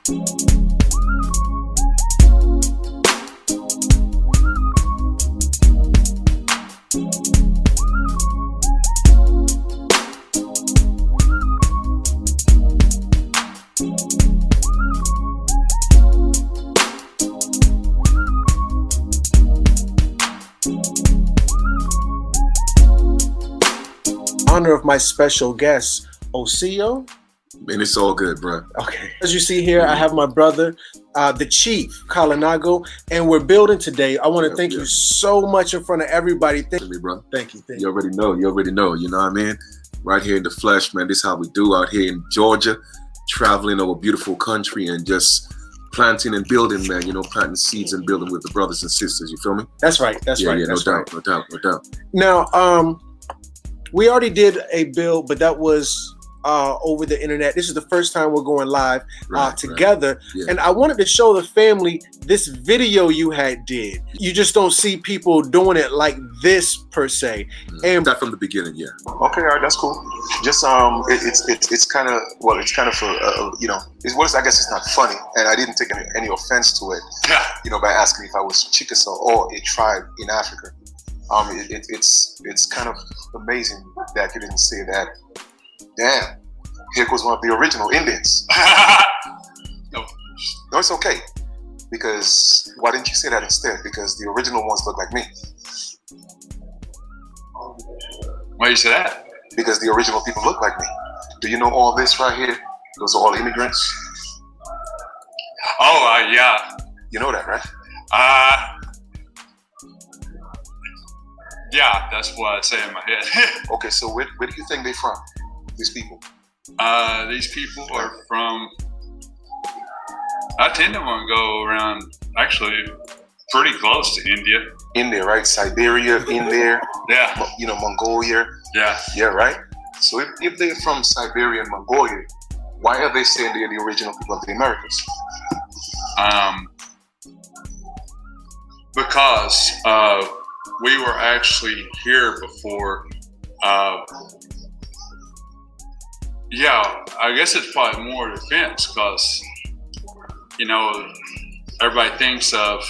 Honor of my special guest, Osio. And it's all good, bro. Okay. As you see here, I have my brother, the Chief, Kalinago, and we're building today. I want to thank you so much in front of everybody. Thank me, bro. Thank you. You already know. You know what I mean? Right here in the flesh, man. This is how we do out here in Georgia, traveling over a beautiful country and just planting and building, man. You know, planting seeds and building with the brothers and sisters. You feel me? That's right. That's right. Yeah, That's no doubt. Now, we already did a build, but that was over the internet. This is the first time we're going live together. Right. Yeah. And I wanted to show the family this video you had did. You just don't see people doing it like this per se. And that from the beginning, yeah. Okay, all right, that's cool. Just it's kind of for I guess it's not funny, and I didn't take any offense to it. You know, by asking if I was Chickasaw or a tribe in Africa. It's kind of amazing that you didn't say that. Damn, here goes one of the original Indians. No, it's okay. Because why didn't you say that instead? Because the original ones look like me. Why you say that? Because the original people look like me. Do you know all this right here? Those are all immigrants. Oh, yeah. You know that, right? Yeah, that's what I say in my head. Okay, so where do you think they're from, these people? These people are from, I tend to want to go around, actually, pretty close to India. India, right? Siberia, in there. Yeah. You know, Mongolia. Yeah. Yeah, right? So if they're from Siberia and Mongolia, why are they saying they're the original people of the Americas? Because we were actually here before. I guess it's probably more defense because, you know, everybody thinks of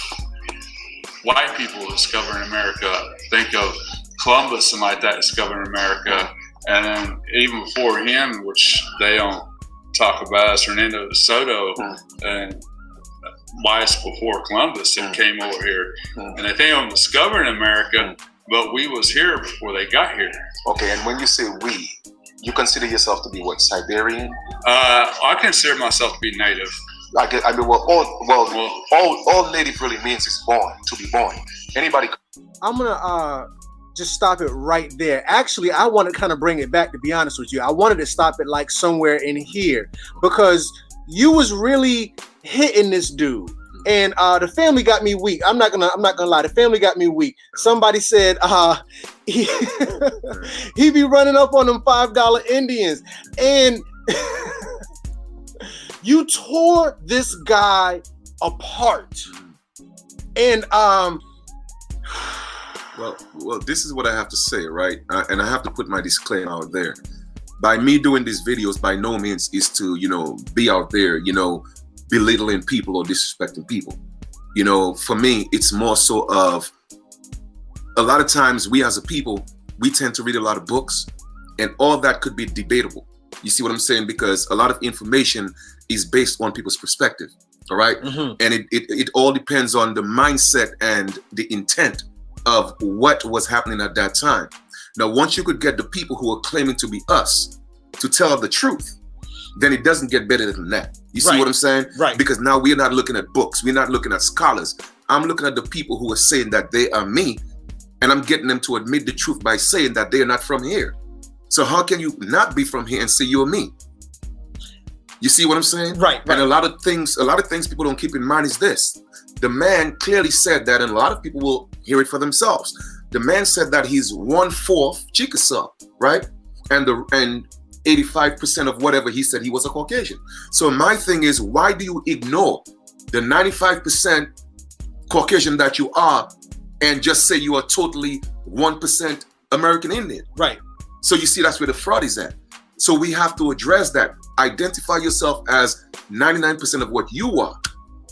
white people discovering America, think of Columbus and like that discovering America. And then even before him, which they don't talk about, is Hernando de Soto and twice before Columbus and came over here. And they think of discovering America, but we was here before they got here. Okay, and when you say we, you consider yourself to be what, Siberian? I consider myself to be native. All native really means is born, to be born. Anybody. I'm gonna just stop it right there. Actually, I want to kind of bring it back, to be honest with you. I wanted to stop it like somewhere in here because you was really hitting this dude. And the family got me weak. I'm not gonna lie. The family got me weak. Somebody said he be running up on them $5 Indians, and you tore this guy apart. And well, this is what I have to say, right? And I have to put my disclaimer out there. By me doing these videos, by no means is to, you know, be out there, you know, belittling people or disrespecting people. You know, for me, it's more so of a lot of times we as a people, we tend to read a lot of books and all that could be debatable. You see what I'm saying? Because a lot of information is based on people's perspective. All right. And it all depends on the mindset and the intent of what was happening at that time. Now, once you could get the people who are claiming to be us to tell the truth, then it doesn't get better than that. You see what I'm saying? Right. Because now we're not looking at books. We're not looking at scholars. I'm looking at the people who are saying that they are me, and I'm getting them to admit the truth by saying that they're not from here. So how can you not be from here and say you're me? You see what I'm saying? Right. And a lot of things people don't keep in mind is this. The man clearly said that, and a lot of people will hear it for themselves. The man said that he's 1/4 Chickasaw, right? And 85% of whatever he said, he was a Caucasian. So my thing is, why do you ignore the 95% Caucasian that you are and just say you are totally 1% American Indian? Right. So you see, that's where the fraud is at. So we have to address that. identify yourself as 99% of what you are.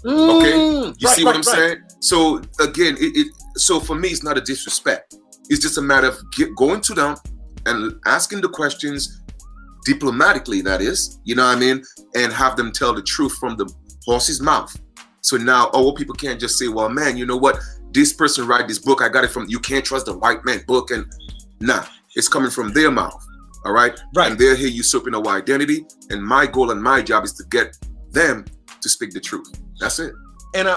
Okay, you see what I'm saying? So again, so for me, it's not a disrespect. It's just a matter of going to them and asking the questions diplomatically, that is, you know what I mean, and have them tell the truth from the horse's mouth. So now, people can't just say, well, man, you know what? This person write this book. I got it from. You can't trust the white man book, and nah, it's coming from their mouth. All right, and they're here usurping our identity. And my goal and my job is to get them to speak the truth. That's it. And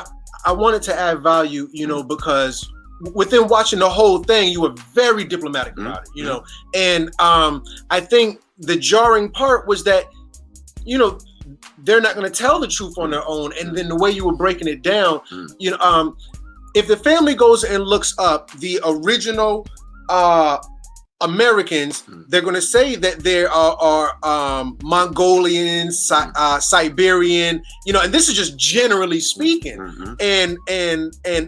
I wanted to add value, you know, because within watching the whole thing, you were very diplomatic about it, you know. And I think the jarring part was that, you know, they're not going to tell the truth on their own. And then the way you were breaking it down, you know, if the family goes and looks up the original Americans, they're going to say that there are Mongolian, Siberian, you know, and this is just generally speaking. And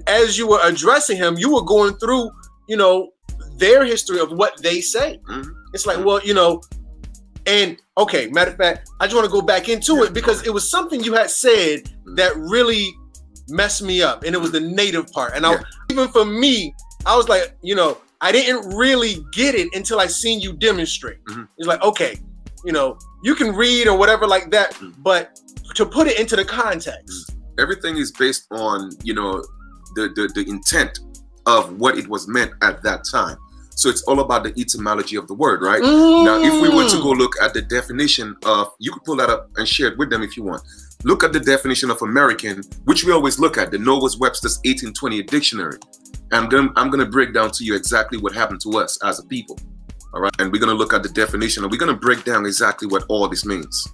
as you were addressing him, you were going through, you know, their history of what they say. It's like, well, you know, and okay, matter of fact, I just want to go back into it because it was something you had said that really messed me up, and it was the native part. And even for me, I was like, you know, I didn't really get it until I seen you demonstrate. It's like, okay, you know, you can read or whatever like that, but to put it into the context. Everything is based on, you know, the intent of what it was meant at that time. So it's all about the etymology of the word, right? Now, if we were to go look at the definition of, you could pull that up and share it with them if you want. Look at the definition of American, which we always look at, the Noah Webster's 1820 dictionary. And I'm gonna break down to you exactly what happened to us as a people, all right? And we're gonna look at the definition, and we're gonna break down exactly what all this means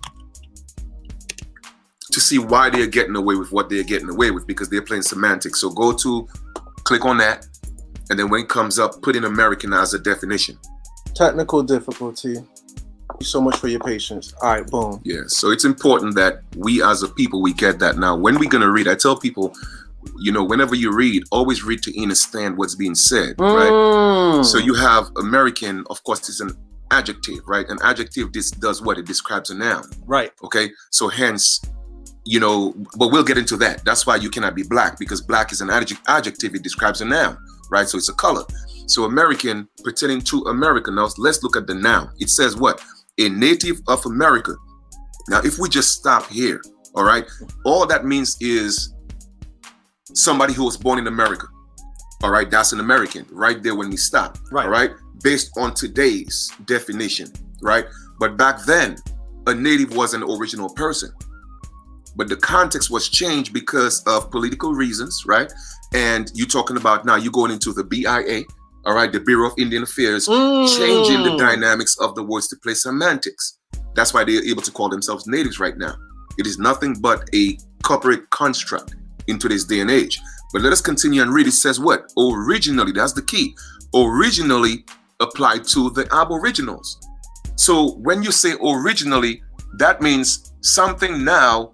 to see why they're getting away with what they're getting away with, because they're playing semantics. So click on that, and then when it comes up, put in American as a definition. Technical difficulty. Thank you so much for your patience. All right, boom. Yeah, so it's important that we as a people, we get that. Now, when we're gonna read, I tell people, you know, whenever you read, always read to understand what's being said, right? So you have American, of course, it's an adjective, right? An adjective, this does what? It describes a noun. Right. Okay, so hence, you know, but we'll get into that. That's why you cannot be black, because black is an adjective, it describes a noun, right? So it's a color. So American, pertaining to America. Now, let's look at the noun. It says what? A native of America. Now, if we just stop here, all right, all that means is somebody who was born in America. All right, that's an American right there when we stop. Right. All right, based on today's definition, right? But back then, a native was an original person. But the context was changed because of political reasons, right? And you're talking about now, you're going into the BIA, all right, the Bureau of Indian Affairs, changing the dynamics of the words to play semantics. That's why they're able to call themselves natives right now. It is nothing but a corporate construct in today's day and age. But let us continue and read. It says what? Originally, that's the key. Originally applied to the Aboriginals. So when you say originally, that means something now,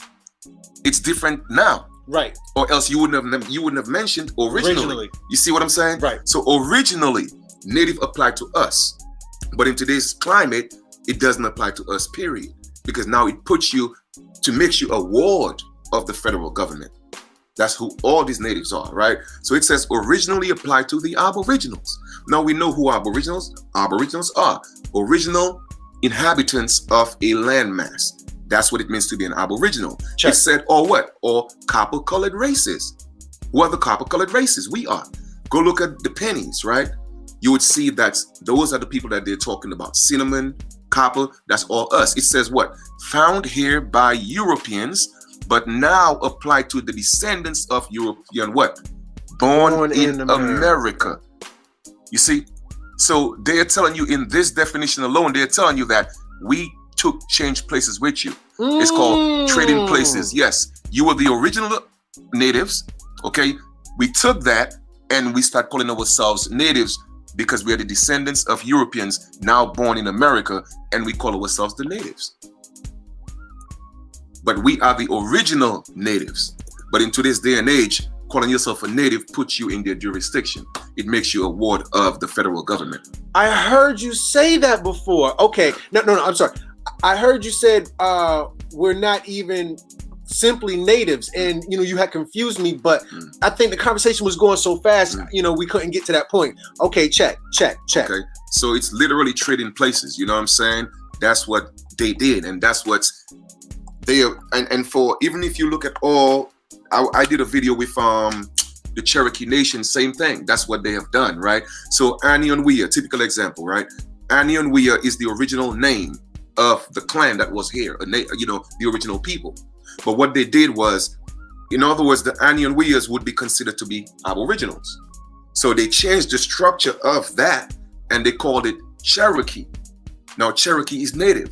it's different now. Right. Or else you wouldn't have mentioned originally. You see what I'm saying? Right. So originally, native applied to us. But in today's climate, it doesn't apply to us, period. Because now it puts you to make you a ward of the federal government. That's who all these natives are, right? So it says originally applied to the Aboriginals. Now we know who Aboriginals are. Original inhabitants of a landmass. That's what it means to be an Aboriginal. Check. It said, or what? Or copper-colored races. Who are the copper-colored races? We are. Go look at the pennies, right? You would see that those are the people that they're talking about. Cinnamon, copper, that's all us. It says what? Found here by Europeans, but now applied to the descendants of European what? Born in America. You see? So they're telling you in this definition alone, they're telling you that we changed places with you. It's called trading places. Yes, you were the original natives, okay? We took that and we start calling ourselves natives because we are the descendants of Europeans now born in America, and we call ourselves the natives. But we are the original natives. But in today's day and age, calling yourself a native puts you in their jurisdiction. It makes you a ward of the federal government. I heard you say that before. Okay, no, I'm sorry. I heard you said we're not even simply natives, and you had confused me, but I think the conversation was going so fast, we couldn't get to that point. Okay, check. Okay, so it's literally trading places. You know what I'm saying? That's what they did, and that's what's they are. And for even if you look at all, I did a video with the Cherokee Nation, same thing. That's what they have done, right? So Anion-Wea, typical example, right? Anion-Wea is the original name of the clan that was here, the original people. But what they did was, in other words, the Anion-Weas would be considered to be Aboriginals. So they changed the structure of that and they called it Cherokee. Now Cherokee is native,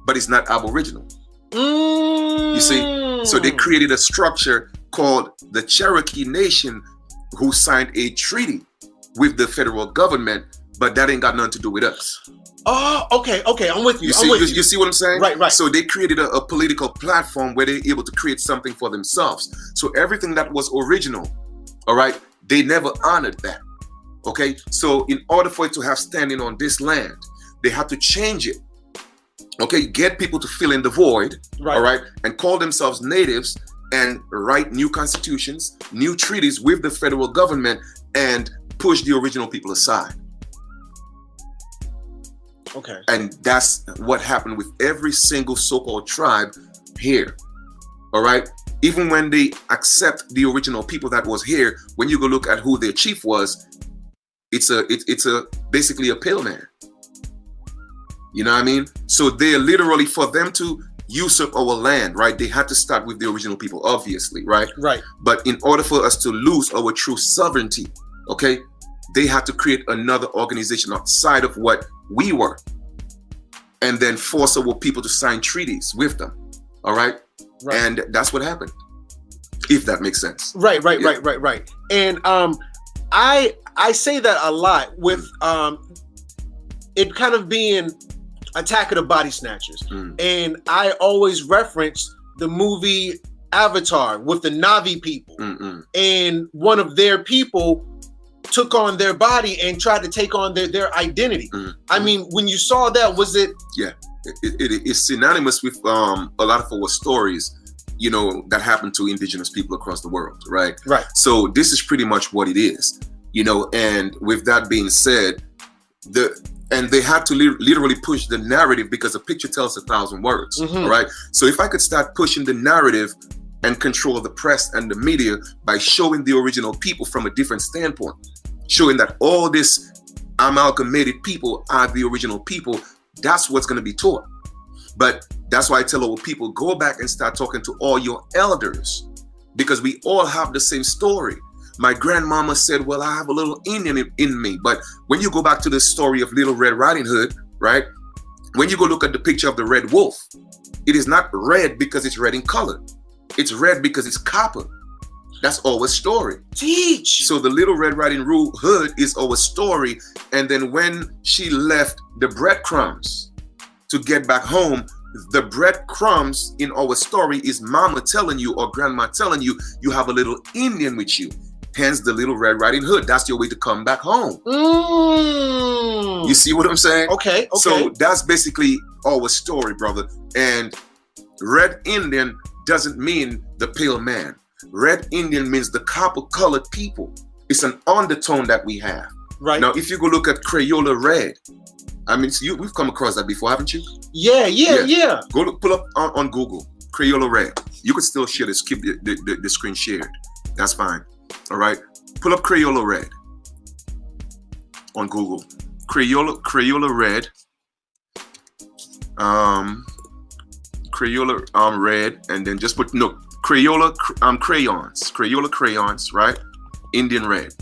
but it's not Aboriginal. You see? So they created a structure called the Cherokee Nation, who signed a treaty with the federal government, but that ain't got nothing to do with us. Oh, okay, I'm with you. You see what I'm saying? Right. So they created a political platform where they're able to create something for themselves. So everything that was original, all right, they never honored that. Okay, so in order for it to have standing on this land, they had to change it. Okay, get people to fill in the void, all right, and call themselves natives and write new constitutions, new treaties with the federal government, and push the original people aside. Okay. And that's what happened with every single so-called tribe here. All right. Even when they accept the original people that was here, when you go look at who their chief was, it's basically a pale man. You know what I mean? So they're literally, for them to usurp our land, right? They had to start with the original people, obviously, right? Right. But in order for us to lose our true sovereignty, okay, they had to create another organization outside of what we were, and then force our people to sign treaties with them. All right. And that's what happened, if that makes sense. Right. And I say that a lot with it kind of being Attack of the Body Snatchers. And I always reference the movie Avatar with the Na'vi people. And one of their people took on their body and tried to take on their identity. I mean, when you saw that, was it? Yeah, it is synonymous with a lot of our stories, that happened to indigenous people across the world, right? Right. So this is pretty much what it is, and with that being said, they had to literally push the narrative, because a picture tells 1,000 words, all right? So if I could start pushing the narrative and control the press and the media by showing the original people from a different standpoint, showing that all this amalgamated people are the original people, that's what's going to be taught. But that's why I tell our people, go back and start talking to all your elders, because we all have the same story. My grandmama said, well, I have a little Indian in me. But when you go back to the story of Little Red Riding Hood, right? When you go look at the picture of the red wolf, it is not red because it's red in color. It's red because it's copper. That's our story. Teach. So the Little Red Riding Hood is our story. And then when she left the breadcrumbs to get back home, the breadcrumbs in our story is mama telling you or grandma telling you, you have a little Indian with you. Hence the Little Red Riding Hood. That's your way to come back home. You see what I'm saying? Okay. So that's basically our story, brother. And Red Indian doesn't mean the pale man. Red Indian means the copper-colored people. It's an undertone that we have. Right. Now, if you go look at Crayola Red, I mean, we've come across that before, haven't you? Yeah. Go look, pull up on Google, Crayola Red. You could still share this, keep the screen shared. That's fine. All right. Pull up Crayola Red on Google. Crayola Red. Crayola Red, and then just put Crayola crayons, right? Indian Red.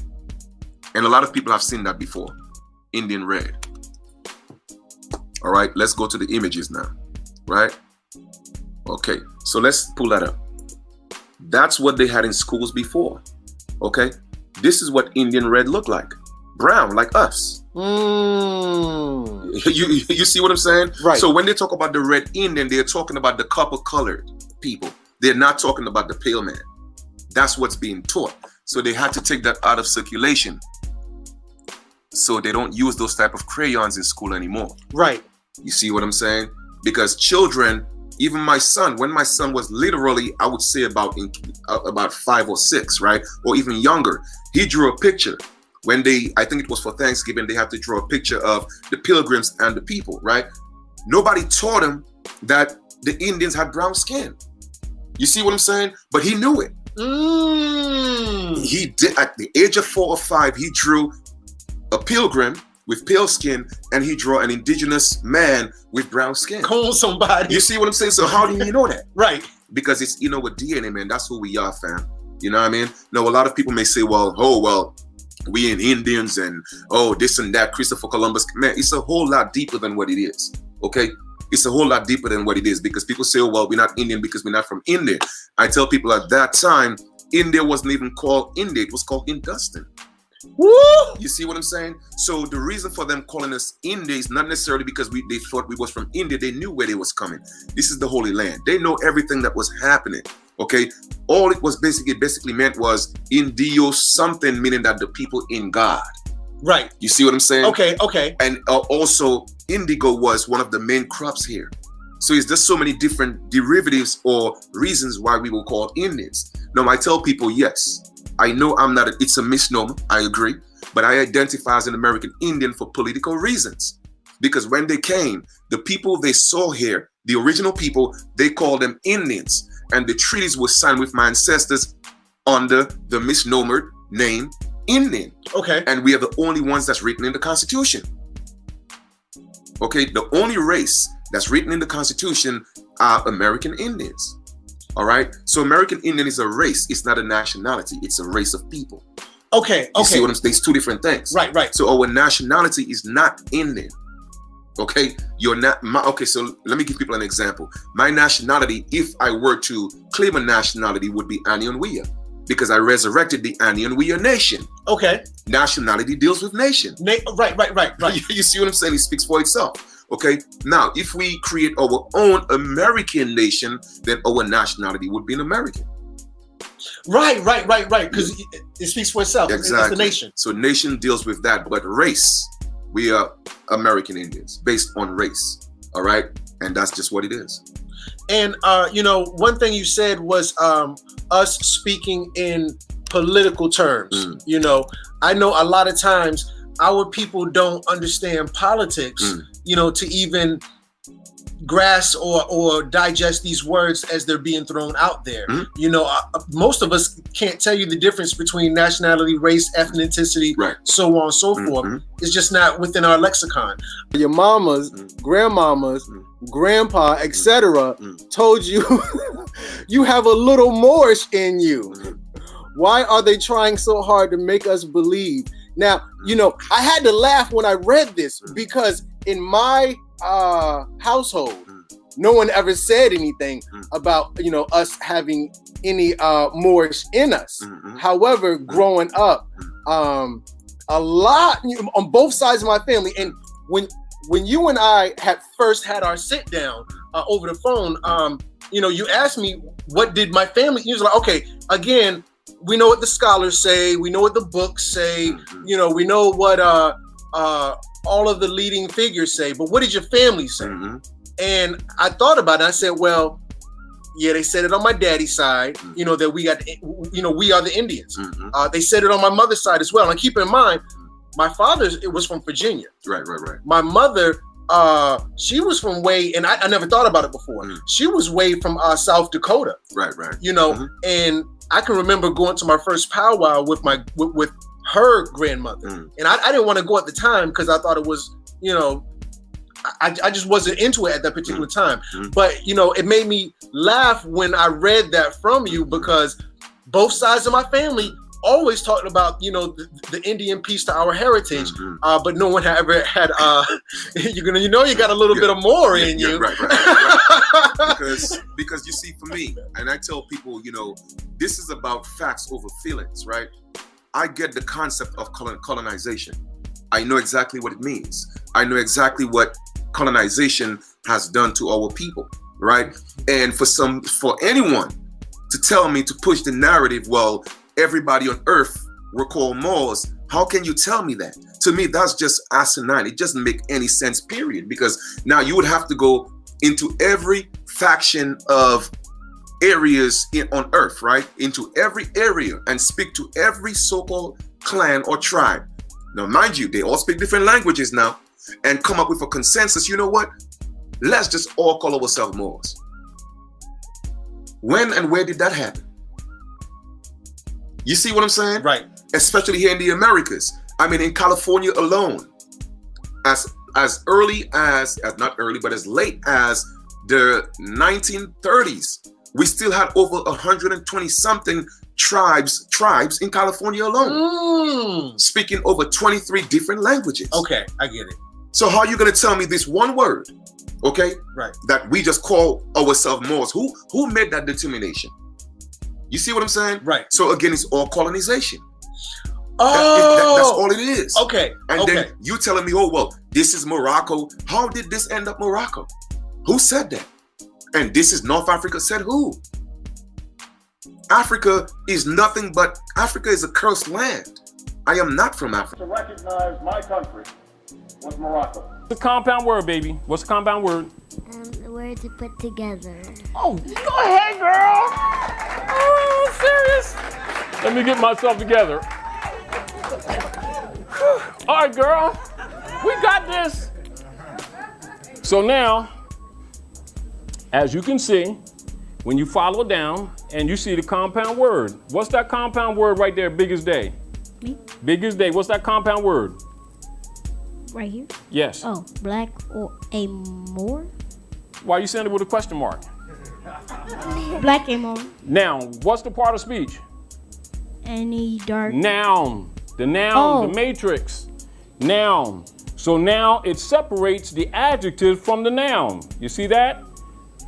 And a lot of people have seen that before. Indian Red. All right, let's go to the images now, right? Okay, so let's pull that up. That's what they had in schools before. Okay, this is what Indian Red looked like. Brown, like us. You see what I'm saying? Right. So when they talk about the Red Indian, they're talking about the copper-colored people. They're not talking about the pale man. That's what's being taught. So they had to take that out of circulation. So they don't use those type of crayons in school anymore. Right. You see what I'm saying? because children, even my son, when my son was literally, I would say about 5 or 6, right? Or even younger, he drew a picture. When I think it was for Thanksgiving, they had to draw a picture of the Pilgrims and the people, right? Nobody taught him that the Indians had brown skin. You see what I'm saying? But he knew it. He did, at the age of 4 or 5, he drew a pilgrim with pale skin, and he drew an indigenous man with brown skin. Call somebody. You see what I'm saying? So how do you know that? Right. Because it's, with DNA, man, that's who we are, fam. You know what I mean? Now, a lot of people may say, well, we ain't Indians and, this and that, Christopher Columbus. Man, it's a whole lot deeper than what it is, okay? It's a whole lot deeper than what it is, because people say, well, we're not Indian because we're not from India. I tell people at that time, India wasn't even called India. It was called Hindustan. Woo! You see what I'm saying? So the reason for them calling us India is not necessarily because they thought we was from India. They knew where they was coming. This is the Holy Land. They know everything that was happening. Okay, all it was basically meant was Indio something, meaning that the people in God. Right. You see what I'm saying? Okay. And also, indigo was one of the main crops here. So it's just so many different derivatives or reasons why we were called Indians. Now, I tell people, yes, I know it's a misnomer. I agree. But I identify as an American Indian for political reasons. Because when they came, the people they saw here, the original people, they called them Indians. And the treaties were signed with my ancestors under the misnomered name Indian. Okay. And we are the only ones that's written in the Constitution. Okay, the only race that's written in the Constitution are American Indians. All right. So American Indian is a race. It's not a nationality. It's a race of people. Okay. You see what I'm saying? It's two different things. Right. So our nationality is not Indian. Okay, you're not. Okay, so let me give people an example. My nationality, if I were to claim a nationality, would be Anianwea, because I resurrected the Anianwea nation. Okay. Nationality deals with nation. Right. You see what I'm saying? It speaks for itself. Okay. Now, if we create our own American nation, then our nationality would be an American. Right. Because it speaks for itself. Exactly. It's the nation. So nation deals with that, but race, we are American Indians based on race. All right. And that's just what it is. And, one thing you said was us speaking in political terms. I know a lot of times our people don't understand politics, to even grasp or digest these words as they're being thrown out there. Most of us can't tell you the difference between nationality, race, ethnicity, so on and so forth. It's just not within our lexicon. Your mamas, grandmamas, grandpa, etc. told you you have a little Moorish in you. Why are they trying so hard to make us believe? Now, I had to laugh when I read this, because in my household, no one ever said anything about us having any Moorish in us. However, growing up, a lot on both sides of my family, and when you and I had first had our sit down over the phone, you asked me what did my family. You was like, okay, again, we know what the scholars say, we know what the books say, we know what all of the leading figures say, but what did your family say? And I thought about it. I said, well, yeah, they said it on my daddy's side, that we got, we are the Indians. They said it on my mother's side as well. And keep in mind, my it was from Virginia. Right. My mother, she was from way, and I never thought about it before. She was way from South Dakota. Right. And I can remember going to my first powwow with with her grandmother, and I didn't want to go at the time because I thought it was, I just wasn't into it at that particular time. But it made me laugh when I read that from you, because both sides of my family always talked about the Indian piece to our heritage, but no one had ever had you got a little bit of more in you. Right. because you see, for me, and I tell people, this is about facts over feelings, right? I get the concept of colonization. I know exactly what it means. I know exactly what colonization has done to our people, right? And for anyone to tell me, to push the narrative, well, everybody on earth were called Moors, how can you tell me that? To me, that's just asinine. It doesn't make any sense, period. Because now you would have to go into every faction of areas on earth, right? Into every area and speak to every so-called clan or tribe. Now, mind you, they all speak different languages now and come up with a consensus. You know what? Let's just all call ourselves Moors. When and where did that happen? You see what I'm saying? Right. Especially here in the Americas. I mean, in California alone, as early as not early, but as late as the 1930s, we still had over 120 something tribes in California alone, speaking over 23 different languages. Okay, I get it. So how are you going to tell me this one word, okay, right, that we just call ourselves Moors? Who made that determination? You see what I'm saying? Right. So again, it's all colonization. Oh, that's all it is. Okay. And then you telling me, oh, well, this is Morocco. How did this end up Morocco? Who said that? And this is North Africa. Said who? Africa is nothing but, Africa is a cursed land. I am not from Africa. To recognize my country was Morocco. The compound word, baby. What's the compound word? The word to put together. Oh, go ahead, girl. Oh, serious? Let me get myself together. All right, girl. We got this. So now, as you can see, when you follow down and you see the compound word, what's that compound word right there, biggest day? Me? Biggest day. What's that compound word? Right here? Yes. Oh, black or a Moor? Why are you saying it with a question mark? Black a Moor. Now, what's the part of speech? Any dark. Noun. The noun, the matrix. Noun. So now it separates the adjective from the noun. You see that?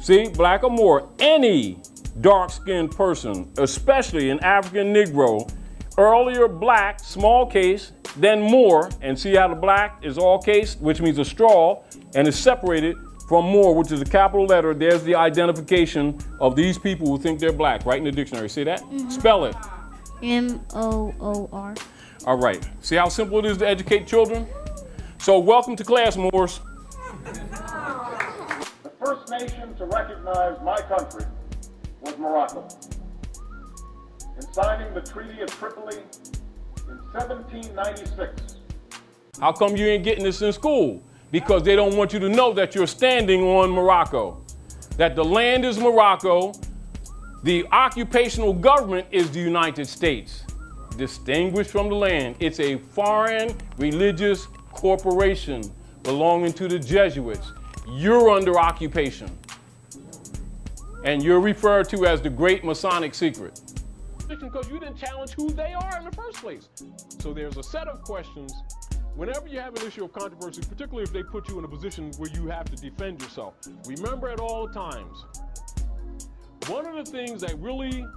See, black or Moor. Any dark-skinned person, especially an African Negro, earlier black, small case, then Moor, and see how the black is all case, which means a straw, and is separated from Moor, which is a capital letter. There's the identification of these people who think they're black, right in the dictionary. See that? Mm-hmm. Spell it. M-O-O-R. All right. See how simple it is to educate children? So welcome to class, Moors. The first nation to recognize my country was Morocco. In signing the Treaty of Tripoli in 1796. How come you ain't getting this in school? Because they don't want you to know that you're standing on Morocco, that the land is Morocco, the occupational government is the United States, distinguished from the land. It's a foreign religious corporation belonging to the Jesuits. You're under occupation, and you're referred to as the Great Masonic Secret. Because you didn't challenge who they are in the first place. So there's a set of questions. Whenever you have an issue of controversy, particularly if they put you in a position where you have to defend yourself, remember at all times, one of the things that really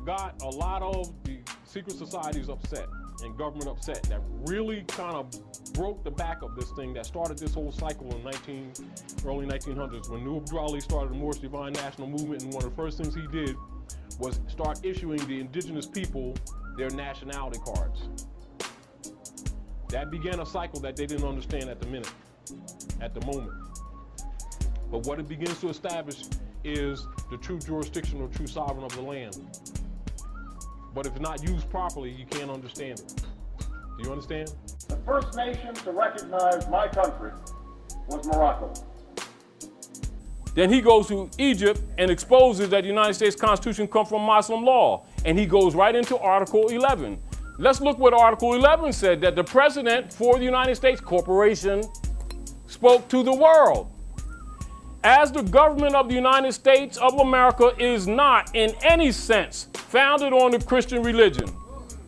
got a lot of the secret societies upset and government upset, that really kind of broke the back of this thing, that started this whole cycle in early 1900s, when New Abdul started the Moorish Divine National Movement, and one of the first things he did was start issuing the indigenous people their nationality cards. That began a cycle that they didn't understand at the moment. But what it begins to establish is the true jurisdiction or true sovereign of the land. But if it's not used properly, you can't understand it. Do you understand? The first nation to recognize my country was Morocco. Then he goes to Egypt and exposes that the United States Constitution comes from Muslim law. And he goes right into Article 11. Let's look what Article 11 said, that the president for the United States Corporation spoke to the world. As the government of the United States of America is not in any sense founded on the Christian religion.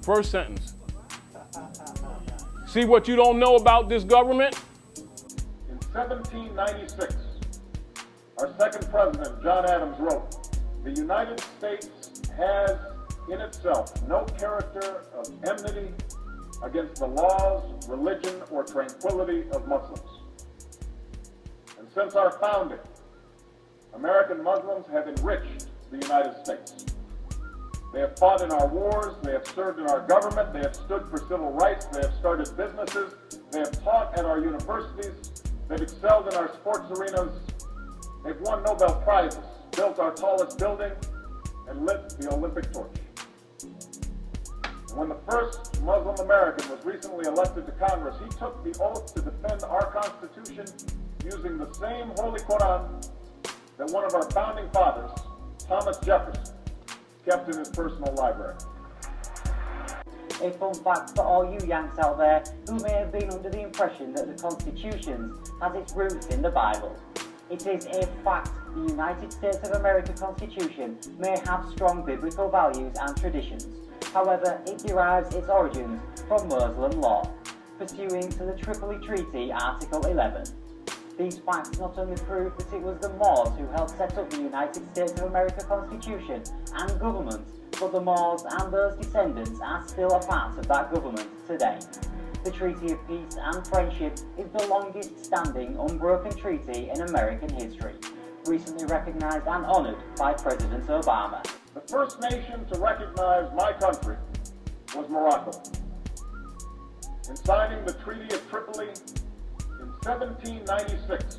First sentence. See what you don't know about this government? In 1796, our second president, John Adams, wrote, "The United States has in itself no character of enmity against the laws, religion, or tranquility of Muslims." And since our founding, American Muslims have enriched the United States. They have fought in our wars, they have served in our government, they have stood for civil rights, they have started businesses, they have taught at our universities, they've excelled in our sports arenas, They've won Nobel Prizes, built our tallest building, and lit the Olympic torch. And when the first Muslim American was recently elected to Congress, he took the oath to defend our Constitution using the same Holy Quran that one of our founding fathers, Thomas Jefferson, kept in his personal library. A fun fact for all you Yanks out there who may have been under the impression that the Constitution has its roots in the Bible. It is a fact the United States of America Constitution may have strong biblical values and traditions. However, it derives its origins from Muslim law, pursuing to the Tripoli Treaty, Article 11. These facts not only prove that it was the Moors who helped set up the United States of America Constitution and government, but the Moors and those descendants are still a part of that government today. The Treaty of Peace and Friendship is the longest standing unbroken treaty in American history, recently recognized and honored by President Obama. The first nation to recognize my country was Morocco. In signing the Treaty of Tripoli in 1796,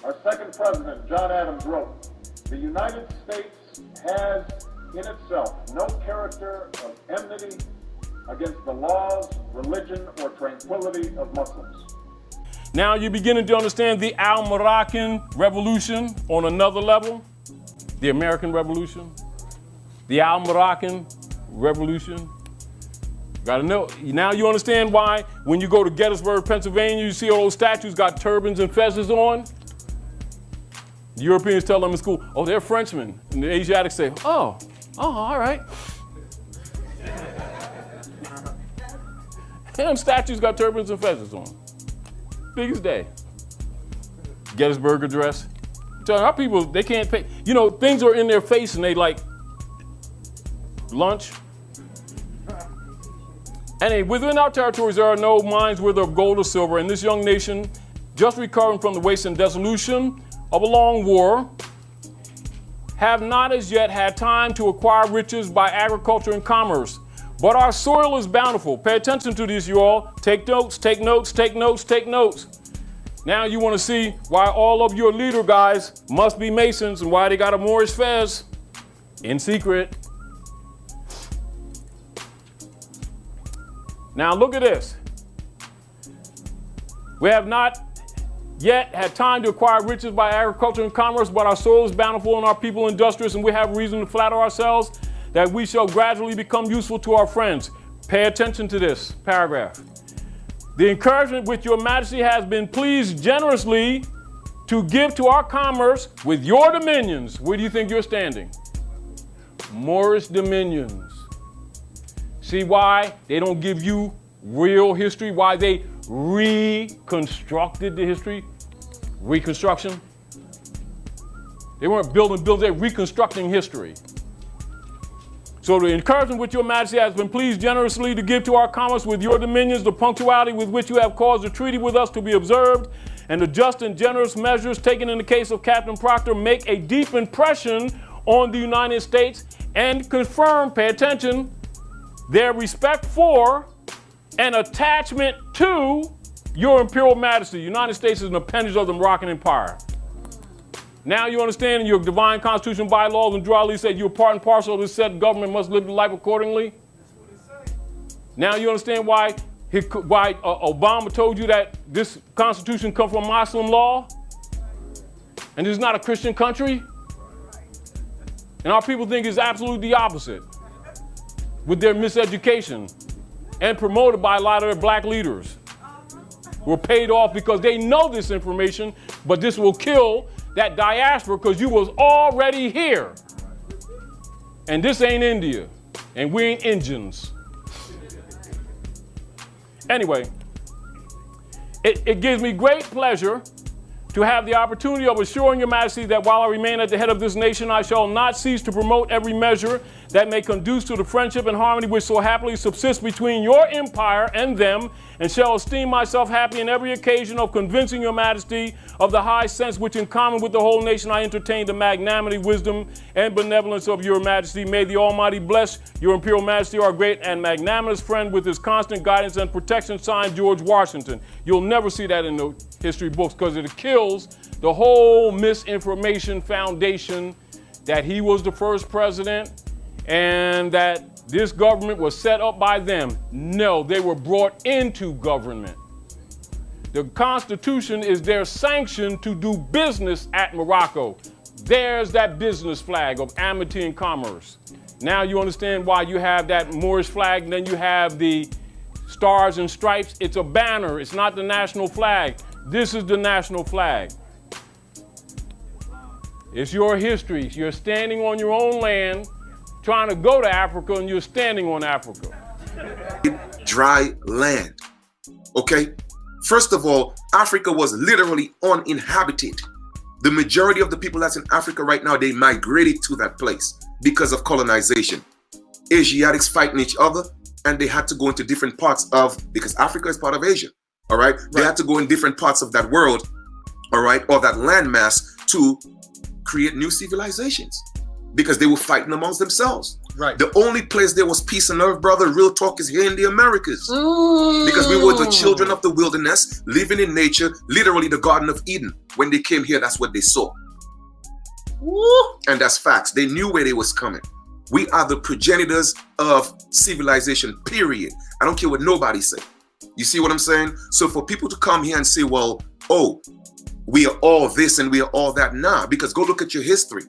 our second president, John Adams, wrote, "The United States has in itself no character of enmity against the laws, religion, or tranquility of Muslims." Now you're beginning to understand the Al-Moroccan Revolution on another level. The American Revolution. The Al-Moroccan Revolution. Gotta know. Now you understand why when you go to Gettysburg, Pennsylvania, you see all those statues got turbans and fezzes on. The Europeans tell them in school, oh, they're Frenchmen. And the Asiatics say, oh, all right. Them statues got turbans and fezzes on. Biggest day. Gettysburg Address. Telling our people they can't pay. You know, things are in their face and they like lunch. And within our territories, there are no mines whether of gold or silver. And this young nation, just recovering from the waste and dissolution of a long war, have not as yet had time to acquire riches by agriculture and commerce. But our soil is bountiful. Pay attention to this, you all. Take notes, take notes, take notes, take notes. Now you want to see why all of your leader guys must be Masons and why they got a Moorish fez in secret. Now look at this. We have not yet had time to acquire riches by agriculture and commerce, but our soil is bountiful and our people industrious, and we have reason to flatter ourselves that we shall gradually become useful to our friends. Pay attention to this paragraph. The encouragement which your majesty has been pleased generously to give to our commerce with your dominions. Where do you think you're standing? Moorish dominions. See why they don't give you real history? Why they reconstructed the history? Reconstruction. They weren't building, they're reconstructing history. So the encouragement which your majesty has been pleased generously to give to our commerce with your dominions, the punctuality with which you have caused the treaty with us to be observed, and the just and generous measures taken in the case of Captain Proctor make a deep impression on the United States and confirm, pay attention, their respect for and attachment to your imperial majesty. The United States is an appendage of the Moroccan Empire. Now you understand in your divine constitution, bylaws, and Drali said you're part and parcel of this said government must live the life accordingly. Now you understand why Obama told you that this constitution comes from Muslim law and this is not a Christian country. And our people think it's absolutely the opposite with their miseducation and promoted by a lot of their black leaders who are paid off because they know this information, but this will kill that diaspora because you was already here. And this ain't India. And we ain't Indians. Anyway, it gives me great pleasure to have the opportunity of assuring your majesty that while I remain at the head of this nation, I shall not cease to promote every measure that may conduce to the friendship and harmony which so happily subsists between your empire and them, and shall esteem myself happy in every occasion of convincing your majesty of the high sense which in common with the whole nation I entertain the magnanimity, wisdom, and benevolence of your majesty. May the Almighty bless your imperial majesty, our great and magnanimous friend, with his constant guidance and protection. Signed, George Washington. You'll never see that in the history books because it kills the whole misinformation foundation that he was the first president and that this government was set up by them. No, they were brought into government. The Constitution is their sanction to do business at Morocco. There's that business flag of amity and commerce. Now you understand why you have that Moorish flag, and then you have the stars and stripes. It's a banner, it's not the national flag. This is the national flag. It's your history. You're standing on your own land, trying to go to Africa, and you're standing on Africa. Dry land, okay? First of all, Africa was literally uninhabited. The majority of the people that's in Africa right now, they migrated to that place because of colonization. Asiatics fighting each other, and they had to go into different parts of, because Africa is part of Asia, all right? They had to go in different parts of that world, all right, or that landmass to create new civilizations because they were fighting amongst themselves. Right. The only place there was peace and love, brother, real talk, is here in the Americas. Because we were the children of the wilderness, living in nature, literally the Garden of Eden. When they came here, that's what they saw. And that's facts. They knew where they was coming. We are the progenitors of civilization, period. I don't care what nobody say. You see what I'm saying? So for people to come here and say, well, oh, we are all this and we are all that. Nah, because go look at your history.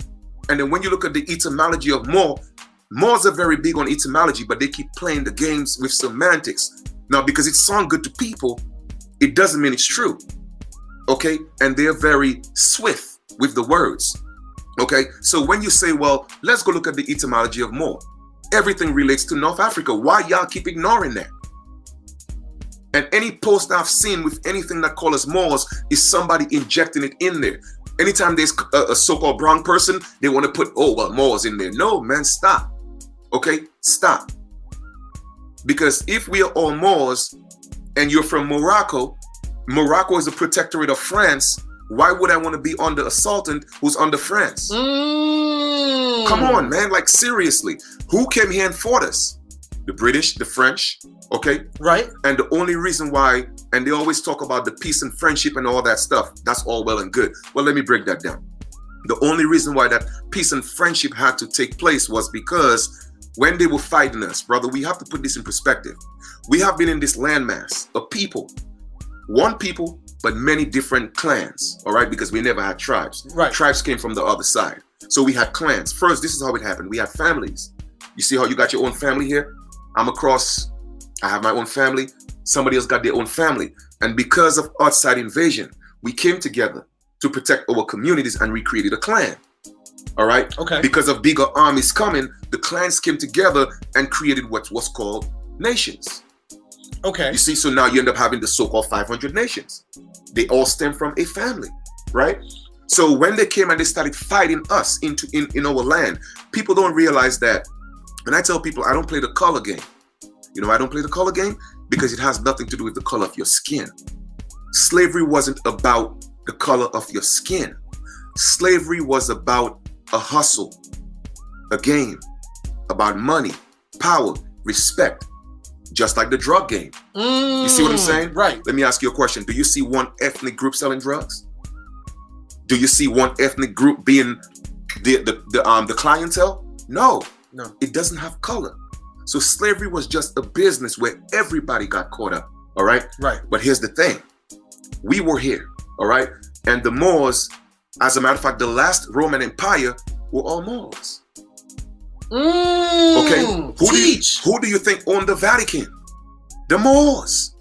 And then when you look at the etymology of Moors are very big on etymology, but they keep playing the games with semantics. Now, because it sounds good to people, it doesn't mean it's true. Okay? And they're very swift with the words. Okay? So when you say, well, let's go look at the etymology of Moor, everything relates to North Africa. Why y'all keep ignoring that? And any post I've seen with anything that calls us Moors is somebody injecting it in there. Anytime there's a so-called brown person, they want to put, oh, well, Moors in there. No, man, stop. Okay, stop. Because if we are all Moors and you're from Morocco, Morocco is a protectorate of France. Why would I want to be under a sultan who's under France? Come on, man, like seriously. Who came here and fought us? The British, the French, okay? Right. And the only reason why, and they always talk about the peace and friendship and all that stuff, that's all well and good. Well, let me break that down. The only reason why that peace and friendship had to take place was because when they were fighting us, brother, we have to put this in perspective. We have been in this landmass of people, one people, but many different clans, all right? Because we never had tribes. Right. Tribes came from the other side. So we had clans. First, this is how it happened. We had families. You see how you got your own family here? I'm across, I have my own family. Somebody else got their own family. And because of outside invasion, we came together to protect our communities and we created a clan. All right? Okay. Because of bigger armies coming, the clans came together and created what's called nations. Okay. You see, so now you end up having the so-called 500 nations. They all stem from a family, right? So when they came and they started fighting us in our land, people don't realize that. When I tell people I don't play the color game, you know, I don't play the color game because it has nothing to do with the color of your skin. Slavery wasn't about the color of your skin. Slavery was about a hustle, a game, about money, power, respect, just like the drug game. You see what I'm saying? Right. Let me ask you a question. Do you see one ethnic group selling drugs? Do you see one ethnic group being the clientele? No. No, it doesn't have color. So slavery was just a business where everybody got caught up, all right? Right. But here's the thing. We were here, all right? And the Moors, as a matter of fact, the last Roman Empire were all Moors. Okay? Who do you think owned the Vatican? The Moors.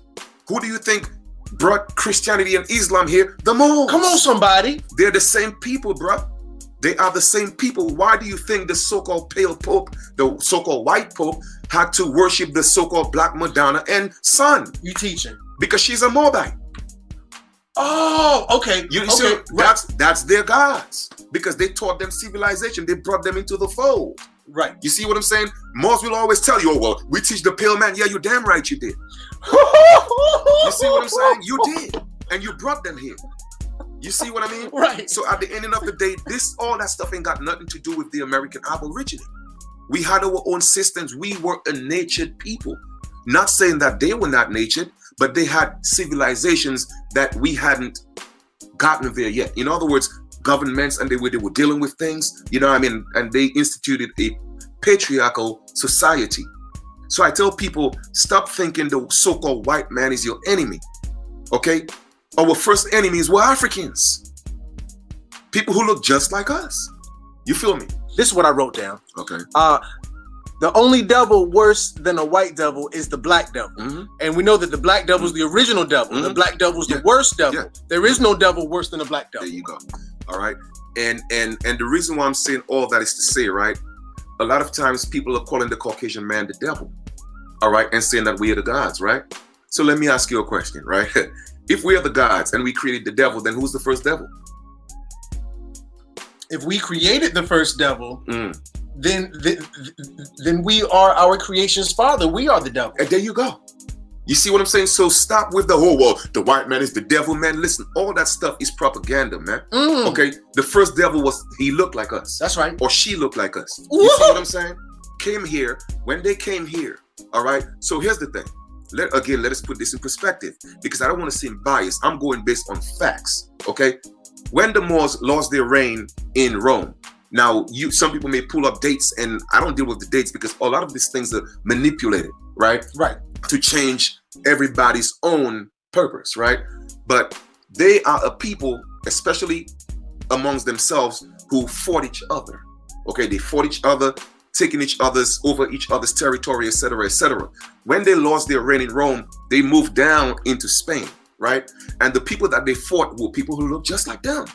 Who do you think brought Christianity and Islam here? The Moors. Come on, somebody. They're the same people, bruh. They are the same people. Why do you think the so-called pale pope, the so-called white pope, had to worship the so-called black Madonna and son? You teaching. Because she's a Moabite. Oh, okay. You see, that's their gods because they taught them civilization. They brought them into the fold. Right. You see what I'm saying? Moors will always tell you, oh, well, we teach the pale man. Yeah, you're damn right you did. You see what I'm saying? You did. And you brought them here. You see what I mean? Right. So at the end of the day, all that stuff ain't got nothing to do with the American Aborigine. We had our own systems. We were a natured people. Not saying that they were not natured, but they had civilizations that we hadn't gotten there yet. In other words, governments and the way they were dealing with things, you know what I mean? And they instituted a patriarchal society. So I tell people, stop thinking the so-called white man is your enemy, okay? Our first enemies were Africans. People who look just like us. You feel me? This is what I wrote down. Okay. The only devil worse than a white devil is the black devil. Mm-hmm. And we know that the black devil is the original devil. Mm-hmm. The black devil is the worst devil. Yeah. There is no devil worse than a black devil. There you go. All right. And the reason why I'm saying all that is to say, right, a lot of times people are calling the Caucasian man the devil. All right. And saying that we are the gods, right? So let me ask you a question, right? If we are the gods and we created the devil, then who's the first devil? If we created the first devil, then we are our creation's father. We are the devil. And there you go. You see what I'm saying? So stop with the whole, well, the white man is the devil, man. Listen, all that stuff is propaganda, man. Okay? The first devil he looked like us. That's right. Or she looked like us. You see what I'm saying? Came here, when they came here, all right? So here's the thing. Let us put this in perspective because I don't want to seem biased. I'm going based on facts, okay? When the Moors lost their reign in Rome, now some people may pull up dates, and I don't deal with the dates because a lot of these things are manipulated, right? Right. To change everybody's own purpose, right? But they are a people, especially amongst themselves, who fought each other. Okay, they fought each other, taking over each other's territory, etc., etc. When they lost their reign in Rome, they moved down into Spain, right? And the people that they fought were people who looked just like them.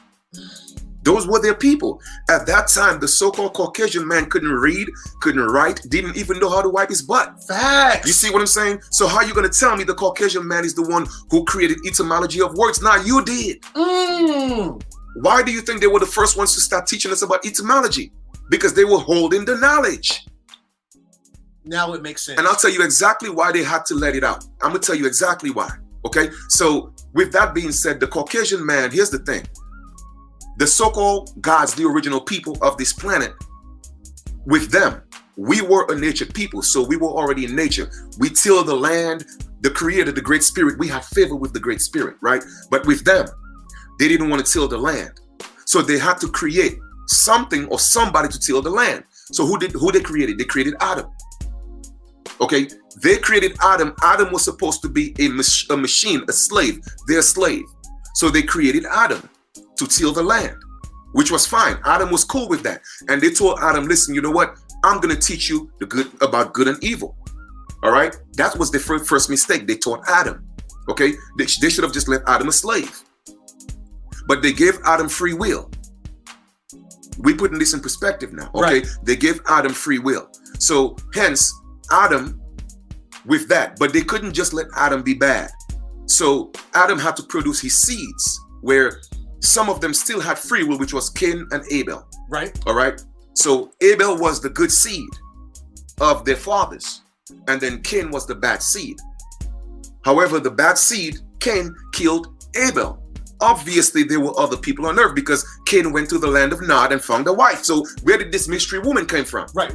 Those were their people. At that time, the so-called Caucasian man couldn't read, couldn't write, didn't even know how to wipe his butt. Facts. You see what I'm saying? So how are you going to tell me the Caucasian man is the one who created etymology of words? Nah, you did. Why do you think they were the first ones to start teaching us about etymology? Because they were holding the knowledge. Now it makes sense. And I'll tell you exactly why they had to let it out. I'm going to tell you exactly why. Okay? So with that being said, the Caucasian man, here's the thing. The so-called gods, the original people of this planet, with them, we were a natured people. So we were already in nature. We till the land, the creator, the great spirit. We have favor with the great spirit, right? But with them, they didn't want to till the land. So they had to create something or somebody to till the land. So who they created? They created Adam. Okay, they created Adam. Adam was supposed to be a machine, a slave, their slave. So they created Adam to till the land, which was fine. Adam was cool with that. And they told Adam, listen, you know what? I'm going to teach you about good and evil. All right. That was the first mistake. They taught Adam. Okay. They should have just left Adam a slave. But they gave Adam free will. We're putting this in perspective now. Okay. Right. They gave Adam free will. So hence Adam with that, but they couldn't just let Adam be bad. So Adam had to produce his seeds where some of them still had free will, which was Cain and Abel. Right. All right. So Abel was the good seed of their fathers. And then Cain was the bad seed. However, the bad seed, Cain, killed Abel. Obviously, there were other people on earth because Cain went to the land of Nod and found a wife. So where did this mystery woman come from? Right.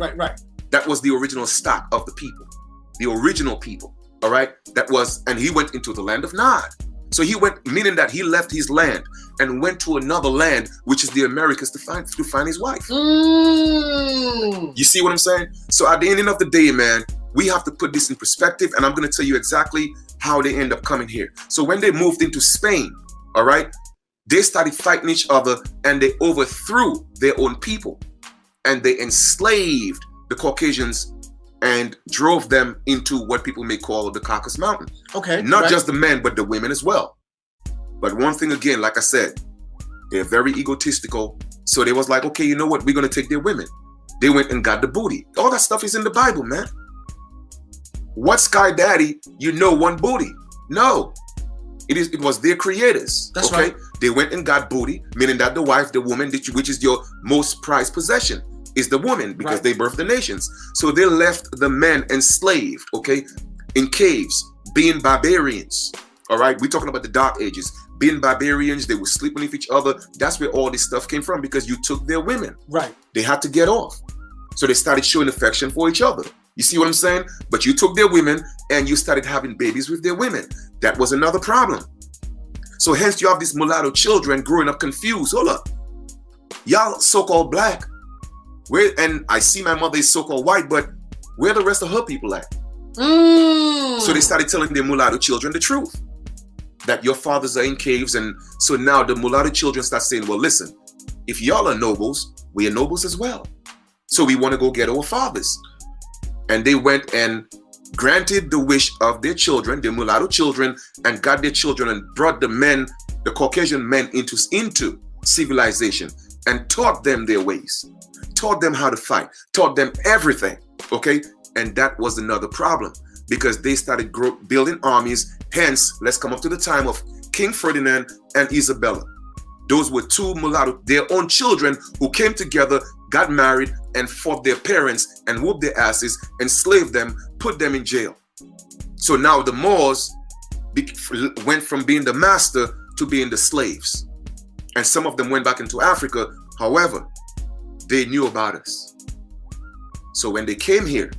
That was the original stock of the people. The original people. All right. And he went into the land of Nod. So he went, meaning that he left his land and went to another land, which is the Americas, to find his wife. You see what I'm saying? So at the end of the day, man, we have to put this in perspective, and I'm going to tell you exactly how they end up coming here. So when they moved into Spain, all right, they started fighting each other and they overthrew their own people and they enslaved the Caucasians and drove them into what people may call the Caucasus Mountain. Okay. Not just the men, but the women as well. But one thing again, like I said, they're very egotistical. So they was like, okay, you know what? We're going to take their women. They went and got the booty. All that stuff is in the Bible, man. What Sky Daddy, one booty? No. It was their creators. That's okay? right. They went and got booty, meaning that the wife, the woman, which is your most prized possession, is the woman, because Right. they birthed the nations. So they left the men enslaved, okay, in caves, being barbarians. All right, we're talking about the Dark Ages. Being barbarians, they would sleep with each other. That's where all this stuff came from, because you took their women. Right. They had to get off. So they started showing affection for each other. You see what I'm saying? But you took their women and you started having babies with their women. That was another problem. So hence you have these mulatto children growing up confused. Hold up. Y'all so-called black. Where, and I see my mother is so-called white, but where the rest of her people at? So they started telling their mulatto children the truth. That your fathers are in caves. And so now the mulatto children start saying, well, listen, if y'all are nobles, we are nobles as well. So we want to go get our fathers. And they went and granted the wish of their children, their mulatto children, and got their children and brought the men, the Caucasian men into civilization and taught them their ways, taught them how to fight, taught them everything, okay? And that was another problem because they started building armies. Hence, let's come up to the time of King Ferdinand and Isabella. Those were two mulatto, their own children who came together, got married, and fought their parents and whooped their asses, enslaved them, put them in jail. So now the Moors went from being the master to being the slaves. And some of them went back into Africa. However, they knew about us. So when they came here,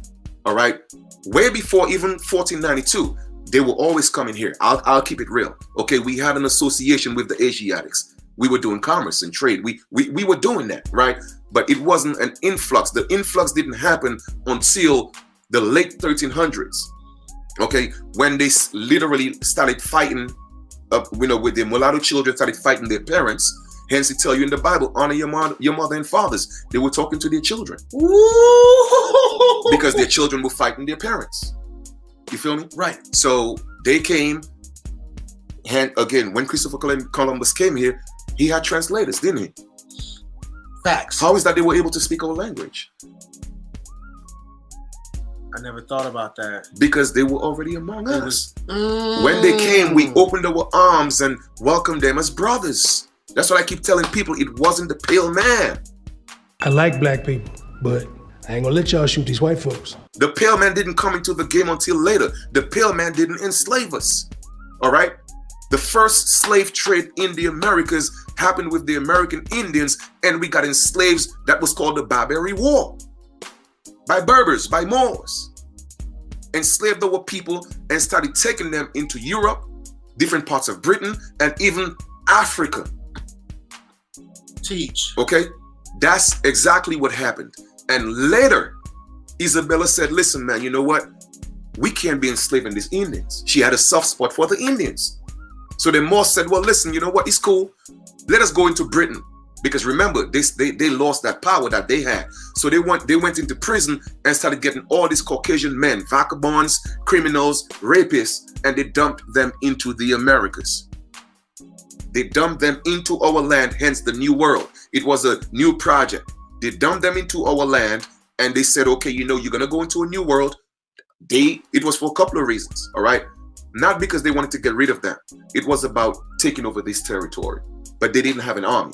all right, way before even 1492, they were always coming here. I'll keep it real. Okay, we had an association with the Asiatics. We were doing commerce and trade. We were doing that, right? But it wasn't an influx. The influx didn't happen until the late 1300s. Okay, when they literally started fighting, with their mulatto children started fighting their parents. Hence, it tell you in the Bible, honor your mother and fathers. They were talking to their children. Ooh. Because their children were fighting their parents. You feel me? Right. So they came, and again, when Christopher Columbus came here, he had translators, didn't he? Facts. How is that they were able to speak our language? I never thought about that. Because they were already among us. When they came, we opened our arms and welcomed them as brothers. That's what I keep telling people. It wasn't the pale man. I like black people, but I ain't gonna let y'all shoot these white folks. The pale man didn't come into the game until later. The pale man didn't enslave us. All right? The first slave trade in the Americas happened with the American Indians, and we got enslaved. That was called the Barbary War. By Berbers, by Moors. Enslaved our people and started taking them into Europe, different parts of Britain, and even Africa. Teach. Okay? That's exactly what happened. And later, Isabella said, listen, man, you know what? We can't be enslaving these Indians. She had a soft spot for the Indians. So the Moors said, well, listen, you know what? It's cool. Let us go into Britain. Because remember, they lost that power that they had. So they went into prison and started getting all these Caucasian men, vagabonds, criminals, rapists, and they dumped them into the Americas. They dumped them into our land, hence the New World. It was a new project. They dumped them into our land and they said, okay, you know, you're going to go into a new world. It was for a couple of reasons, all right? Not because they wanted to get rid of them. It was about taking over this territory. But they didn't have an army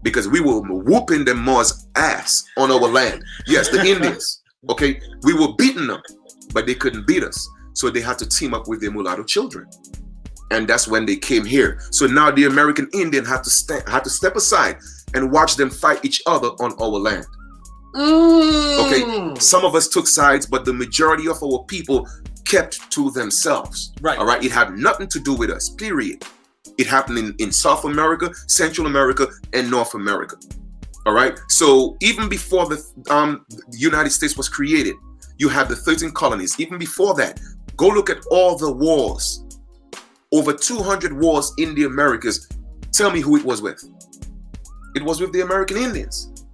because we were whooping them Moors' ass on our land. Yes, the Indians, okay? We were beating them, but they couldn't beat us. So they had to team up with their mulatto children. And that's when they came here. So now the American Indian had to step aside and watch them fight each other on our land. Okay, some of us took sides, but the majority of our people kept to themselves. Right. All right, it had nothing to do with us, period. It happened in South America, Central America, and North America. All right, so even before the United States was created, you had the 13 colonies. Even before that, go look at all the wars. Over 200 wars in the Americas. Tell me who it was with. It was with the American Indians.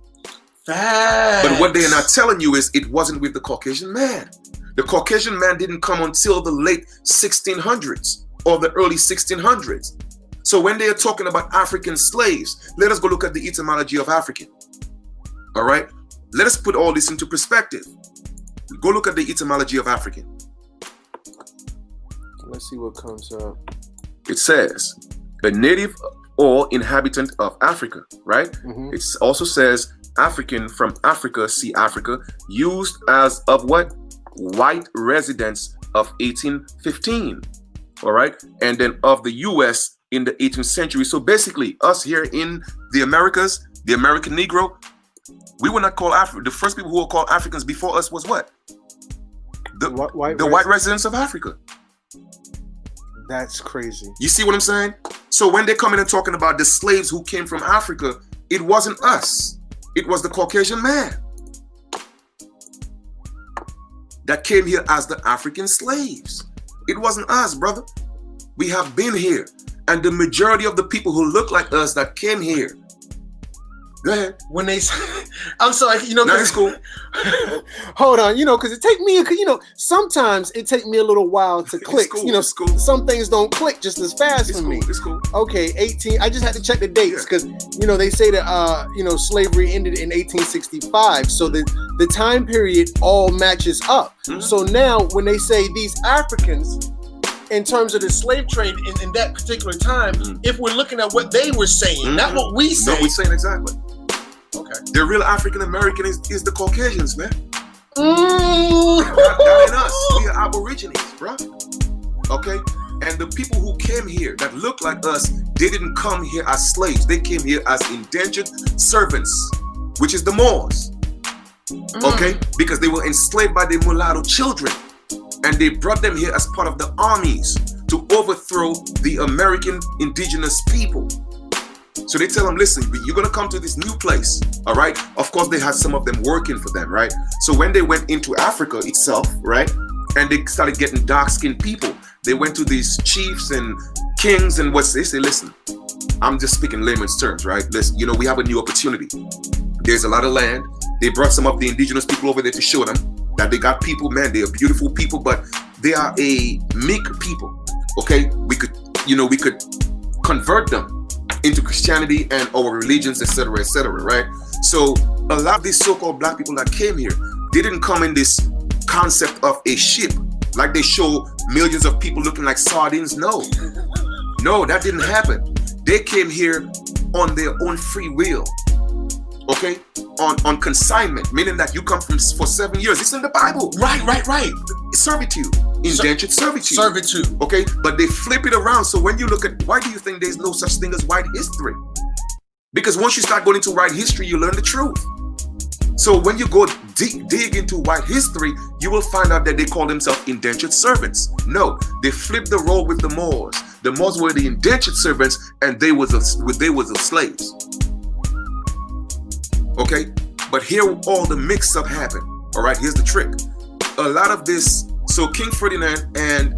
Facts. But what they are not telling you is it wasn't with the Caucasian man. The Caucasian man didn't come until the late 1600s or the early 1600s. So when they are talking about African slaves, let us go look at the etymology of African. All right? Let us put all this into perspective. Go look at the etymology of African. Let's see what comes up. it says a native or inhabitant of Africa, right? It also says African from Africa, see Africa, used as of what? White residents of 1815, all right? And then of the US in the 18th century. So basically us here in the Americas, the American Negro, we were not called African. The first people who were called Africans before us was what? The white residents of Africa. That's crazy. You see what I'm saying? So when they come in and talking about the slaves who came from Africa, it wasn't us. It was the Caucasian man that came here as the African slaves. It wasn't us, brother. We have been here. And the majority of the people who look like us that came here. Go ahead. When they, I'm sorry, you know, no, it's cool. Hold on, you know, because it take me, you know, sometimes it take me a little while to click. Cool, you know, cool. Some things don't click just as fast for me. It's cool. Okay, 18. I just had to check the dates because you know they say that you know slavery ended in 1865, so the time period all matches up. So now when they say these Africans, in terms of the slave trade in that particular time, if we're looking at what they were saying, not what we say. No, we're saying exactly. Okay. The real African American is the Caucasians, man. That ain't us. We are Aborigines, bro. Okay? And the people who came here that look like us, they didn't come here as slaves. They came here as indentured servants, which is the Moors. Okay? Because they were enslaved by the mulatto children. And they brought them here as part of the armies to overthrow the American indigenous people. So they tell them, listen, you're going to come to this new place, all right? Of course, they had some of them working for them, right? So when they went into Africa itself, right, and they started getting dark-skinned people, they went to these chiefs and kings and what they say, listen, I'm just speaking layman's terms, right? Listen, you know, we have a new opportunity. There's a lot of land. They brought some of the indigenous people over there to show them that they got people, man, they are beautiful people, but they are a meek people, okay? We could convert them into Christianity and our religions, etc., right? So a lot of these so-called black people that came here, they didn't come in this concept of a ship, like they show millions of people looking like sardines. No, that didn't happen. They came here on their own free will, okay? On consignment, meaning that you come for 7 years. It's in the Bible. Right. Servitude. Indentured servitude. Servitude. Okay, but they flip it around. So when you look at, why do you think there's no such thing as white history? Because once you start going into white history, you learn the truth. So when you go dig into white history, you will find out that they call themselves indentured servants. No, they flipped the role with the Moors. The Moors were the indentured servants, and they was the slaves. Okay, but here all the mix-up happened. All right, here's the trick. A lot of this, so King Ferdinand and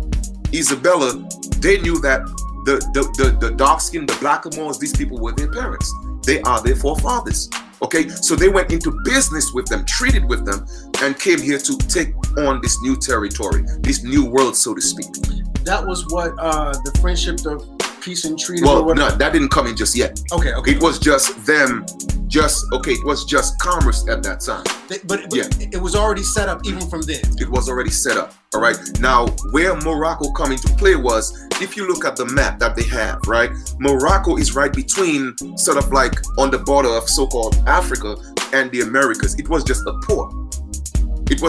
Isabella, they knew that the dark-skinned, the blackamoors, these people were their parents. They are their forefathers. Okay, so they went into business with them, treated with them, and came here to take on this new territory, this new world, so to speak. That was what the friendship of peace and treaty. Well, no, that didn't come in just yet. Okay. It was just them. It was just commerce at that time. But it was already set up even from then. It was already set up. All right. Now, where Morocco come into play was, if you look at the map that they have, right? Morocco is right between, sort of like on the border of so-called Africa and the Americas. It was just a port. Get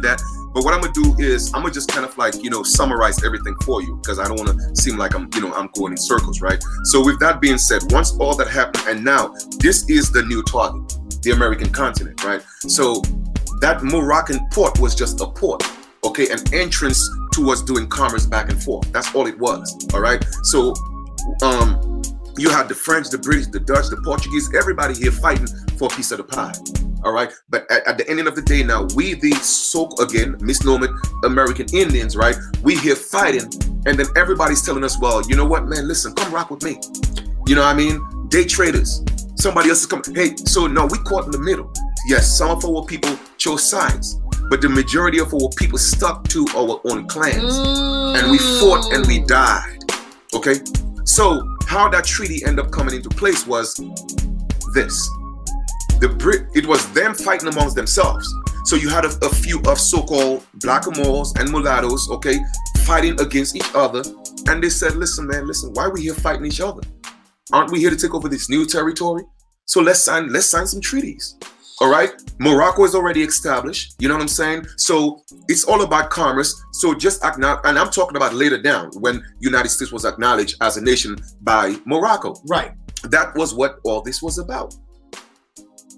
that? But what I'm gonna do is I'm gonna just kind of like, summarize everything for you, because I don't want to seem like I'm going in circles, right? So with that being said, once all that happened, and now this is the new target, the American continent, right? So that Moroccan port was just a port, okay, an entrance towards doing commerce back and forth. That's all it was, all right? So you had the French, the British, the Dutch, the Portuguese, everybody here fighting for a piece of the pie. All right, but at the ending of the day, now we, the misnomer American Indians, right? We here fighting, and then everybody's telling us, well, you know what, man? Listen, come rock with me. You know what I mean? Day traders. Somebody else is coming. Hey, so no, we caught in the middle. Yes, some of our people chose sides, but the majority of our people stuck to our own clans, and we fought and we died. Okay, so how that treaty ended up coming into place was this. It was them fighting amongst themselves. So you had a few of so-called blackamoors and mulattoes, okay, fighting against each other, And they said, listen, man, listen, why are we here fighting each other? Aren't we here to take over this new territory? So let's sign some treaties. All right. Morocco is already established. You know what I'm saying? So it's all about commerce. So just acknowledge, and I'm talking about later down when United States was acknowledged as a nation by Morocco. Right. That was what all this was about.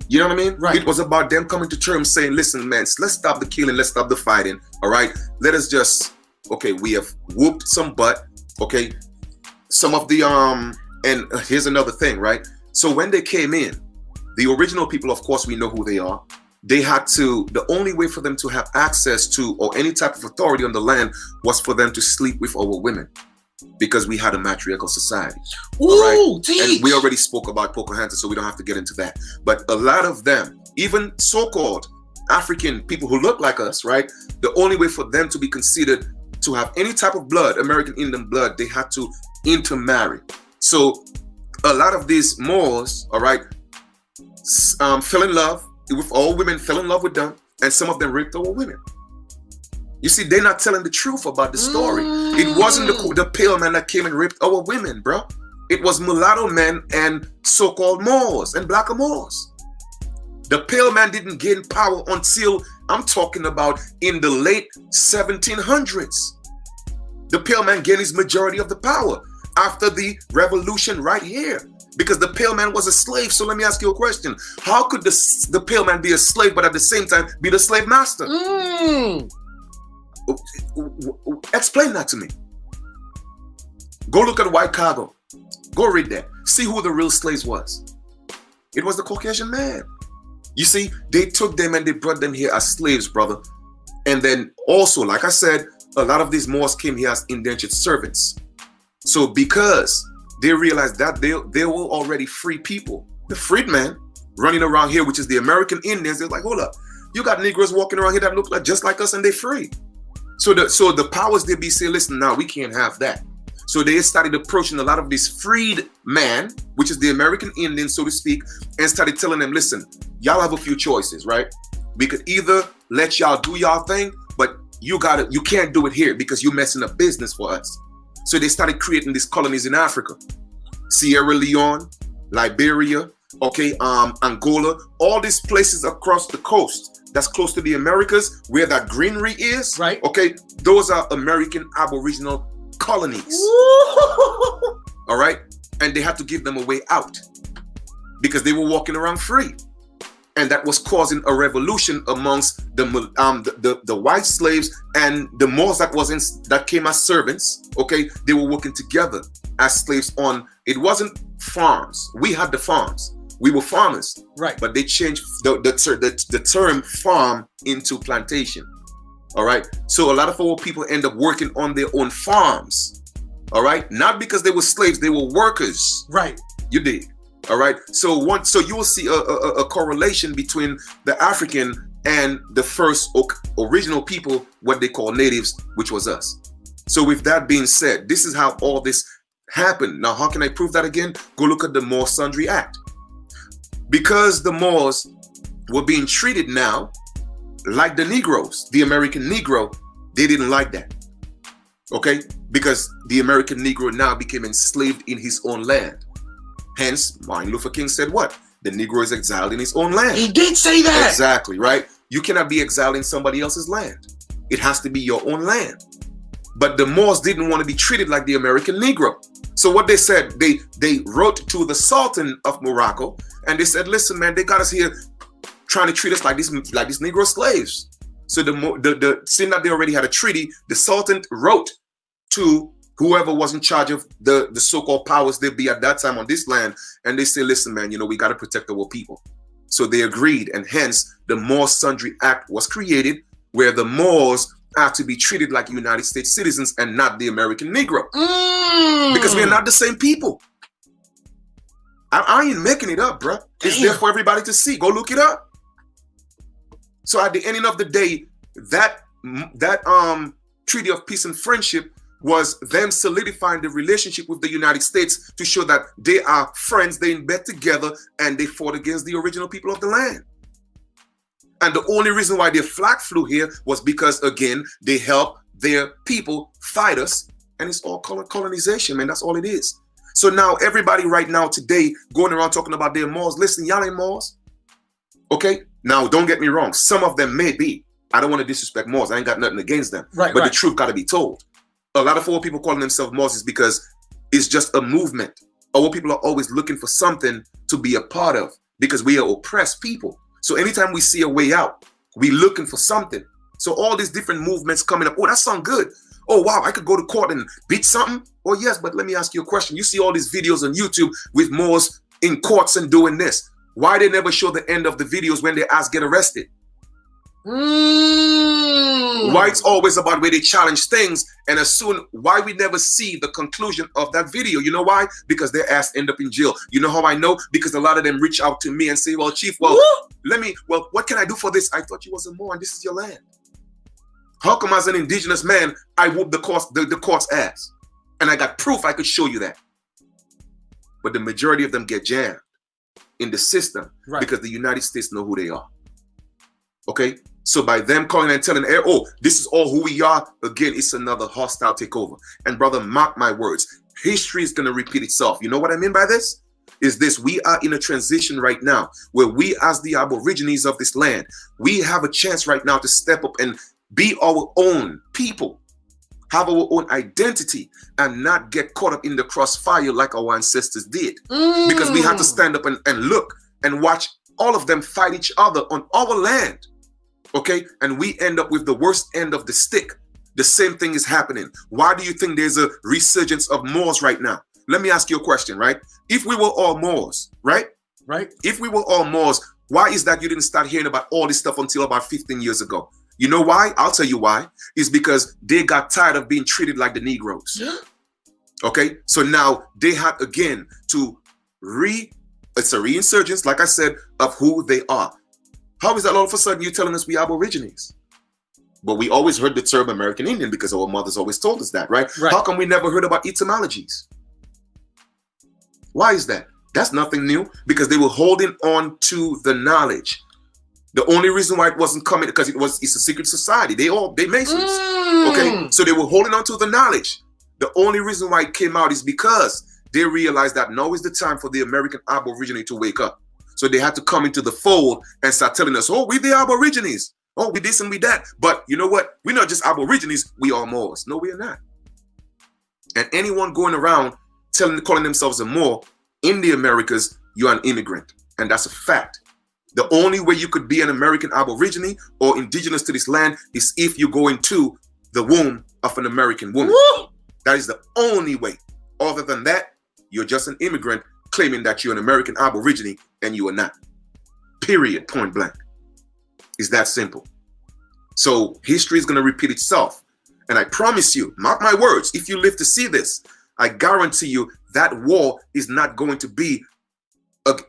You know what I mean? Right. It was about them coming to terms saying, listen, man, let's stop the killing. Let's stop the fighting. All right. Let us just, okay, we have whooped some butt. Okay. Some of the, and here's another thing, right? So when they came in, the original people, of course, we know who they are. They had to, the only way for them to have access to or any type of authority on the land was for them to sleep with our women, because we had a matriarchal society. Ooh, right? teach. And we already spoke about Pocahontas, so we don't have to get into that. But a lot of them, even so-called African people who look like us, right? The only way for them to be considered to have any type of blood, American Indian blood, they had to intermarry. So a lot of these Moors, all right, fell in love with all women, fell in love with them, and some of them raped our women. You see, they're not telling the truth about the story. It wasn't the pale man that came and raped our women, bro. It was mulatto men and so-called Moors and black Moors. The pale man didn't gain power until, I'm talking about, in the late 1700s. The pale man gained his majority of the power after the revolution right here, because the pale man was a slave. So let me ask you a question. How could the pale man be a slave but at the same time be the slave master? Explain that to me. Go look at White Cargo. Go read that. See who the real slaves was. It was the Caucasian man. You see, they took them and they brought them here as slaves, brother. And then also, like I said, a lot of these Moors came here as indentured servants. So because they realized that they were already free people, the freedmen running around here, which is the American Indians, they're like, hold up, you got Negroes walking around here that look like just like us and they're free. So the powers they be say, listen, now we can't have that. So they started approaching a lot of these freed men, which is the American Indians, so to speak, and started telling them, listen, y'all have a few choices, right? We could either let y'all do y'all thing, but you can't do it here because you're messing up business for us. So they started creating these colonies in Africa, Sierra Leone, Liberia, okay, Angola, all these places across the coast that's close to the Americas where that greenery is, right? Okay, those are American Aboriginal colonies. All right, and they had to give them a way out because they were walking around free, and that was causing a revolution amongst the white slaves and the Moors that came as servants. Okay, they were working together as slaves on. It wasn't farms. We had the farms. We were farmers, right? But they changed the term farm into plantation. All right. So a lot of our people end up working on their own farms. All right. Not because they were slaves, they were workers. Right. You dig? All right. So you will see a correlation between the African and the first original people, what they call natives, which was us. So with that being said, this is how all this happened. Now, how can I prove that again? Go look at the Moor Sundry Act. Because the Moors were being treated now like the Negroes, the American Negro, they didn't like that. Okay? Because the American Negro now became enslaved in his own land. Hence, Martin Luther King said what? The Negro is exiled in his own land. He did say that. Exactly, right? You cannot be exiled in somebody else's land. It has to be your own land. But the Moors didn't want to be treated like the American Negro. So what they said, they wrote to the Sultan of Morocco and they said, listen, man, they got us here trying to treat us like these Negro slaves. So seeing that they already had a treaty, the Sultan wrote to whoever was in charge of the so-called powers there be at that time on this land, and they say, listen, man, we got to protect our people. So they agreed, and hence the Moor Sundry Act was created, where the Moors are to be treated like United States citizens and not the American Negro. Because we're not the same people. I ain't making it up, bro. It's there for everybody to see. Go look it up. So at the end of the day, that Treaty of Peace and Friendship was them solidifying the relationship with the United States to show that they are friends, they in bed together, and they fought against the original people of the land. And the only reason why their flag flew here was because, again, they helped their people fight us And it's all colonization, man. That's all it is. So now everybody right now today going around talking about their Moors. Listen, y'all ain't Moors. Okay? Now, don't get me wrong. Some of them may be. I don't want to disrespect Moors. I ain't got nothing against them. Right, but the truth got to be told. A lot of people calling themselves Moors is because it's just a movement. Or what people are always looking for something to be a part of because we are oppressed people. So anytime we see a way out, we looking for something. So all these different movements coming up. Oh, that sounds good. Oh, wow, I could go to court and beat something. Oh, yes, but let me ask you a question. You see all these videos on YouTube with Moors in courts and doing this. Why they never show the end of the videos when their ass get arrested? Why it's always about where they challenge things, and why we never see the conclusion of that video? You know why? Because their ass end up in jail. You know how I know? Because a lot of them reach out to me and say, well, Chief, well, what can I do for this? I thought you was a Moor and this is your land. How come as an indigenous man, I whooped the court's ass? And I got proof I could show you that. But the majority of them get jammed in the system because the United States know who they are. Okay? So by them calling and telling, oh, this is all who we are, again, it's another hostile takeover. And brother, mark my words, history is going to repeat itself. You know what I mean by this? Is this, we are in a transition right now where we as the Aborigines of this land, we have a chance right now to step up and be our own people, have our own identity, and not get caught up in the crossfire like our ancestors did. Because we have to stand up and look and watch all of them fight each other on our land. Okay? And we end up with the worst end of the stick. The same thing is happening. Why do you think there's a resurgence of Moors right now? Let me ask you a question, right? If we were all Moors, right? Right. If we were all Moors, why is that you didn't start hearing about all this stuff until about 15 years ago? You know why? I'll tell you why. It's because they got tired of being treated like the Negroes. Okay? So now they had, again, to it's a reinsurgence, like I said, of who they are. How is that all of a sudden you're telling us we Aborigines? But we always heard the term American Indian because our mothers always told us that, right? How come we never heard about etymologies? Why is that? That's nothing new because they were holding on to the knowledge. The only reason why it wasn't coming because it's a secret society. They Masons. Okay, so they were holding on to the knowledge. The only reason why it came out is because they realized that now is the time for the American Aborigine to wake up. So they had to come into the fold and start telling us, oh, we the Aborigines. Oh, we this and we that. But you know what? We're not just Aborigines. We are Moors. No, we are not. And anyone going around calling themselves a Moor in the Americas, you're an immigrant. And that's a fact. The only way you could be an American Aborigine or indigenous to this land is if you go into the womb of an American woman. Woo! That is the only way. Other than that, you're just an immigrant claiming that you're an American Aborigine and you are not. Period. Point blank. It's that simple. So history is going to repeat itself. And I promise you, mark my words, if you live to see this, I guarantee you that war is not going to be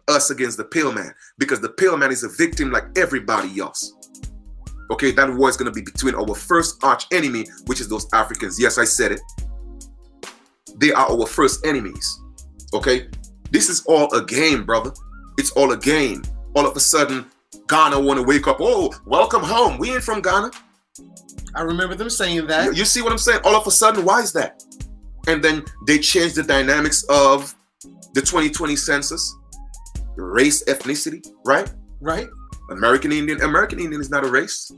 us against the pale man, because the pale man is a victim like everybody else. Okay, that war is going to be between our first arch enemy, which is those Africans. Yes, I said it. They are our first enemies. Okay, this is all a game, brother. It's all a game. All of a sudden, Ghana want to wake up. Oh, welcome home. We ain't from Ghana. I remember them saying that. You see what I'm saying? All of a sudden, why is that? And then they changed the dynamics of the 2020 census. Race, ethnicity, right? Right. American Indian is not a race.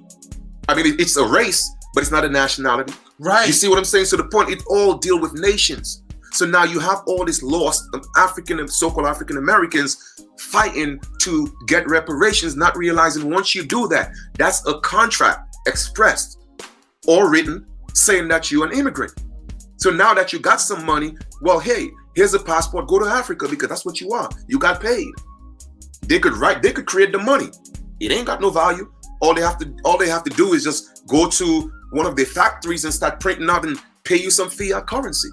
I mean, it's a race, but it's not a nationality. Right. You see what I'm saying? So the point, it all deal with nations. So now you have all this lost African and so-called African Americans fighting to get reparations, not realizing once you do that, that's a contract expressed or written saying that you're an immigrant. So now that you got some money, well, hey, here's a passport, go to Africa because that's what you are. You got paid. They could create the money. It ain't got no value. All they have to do is just go to one of their factories and start printing out and pay you some fiat currency.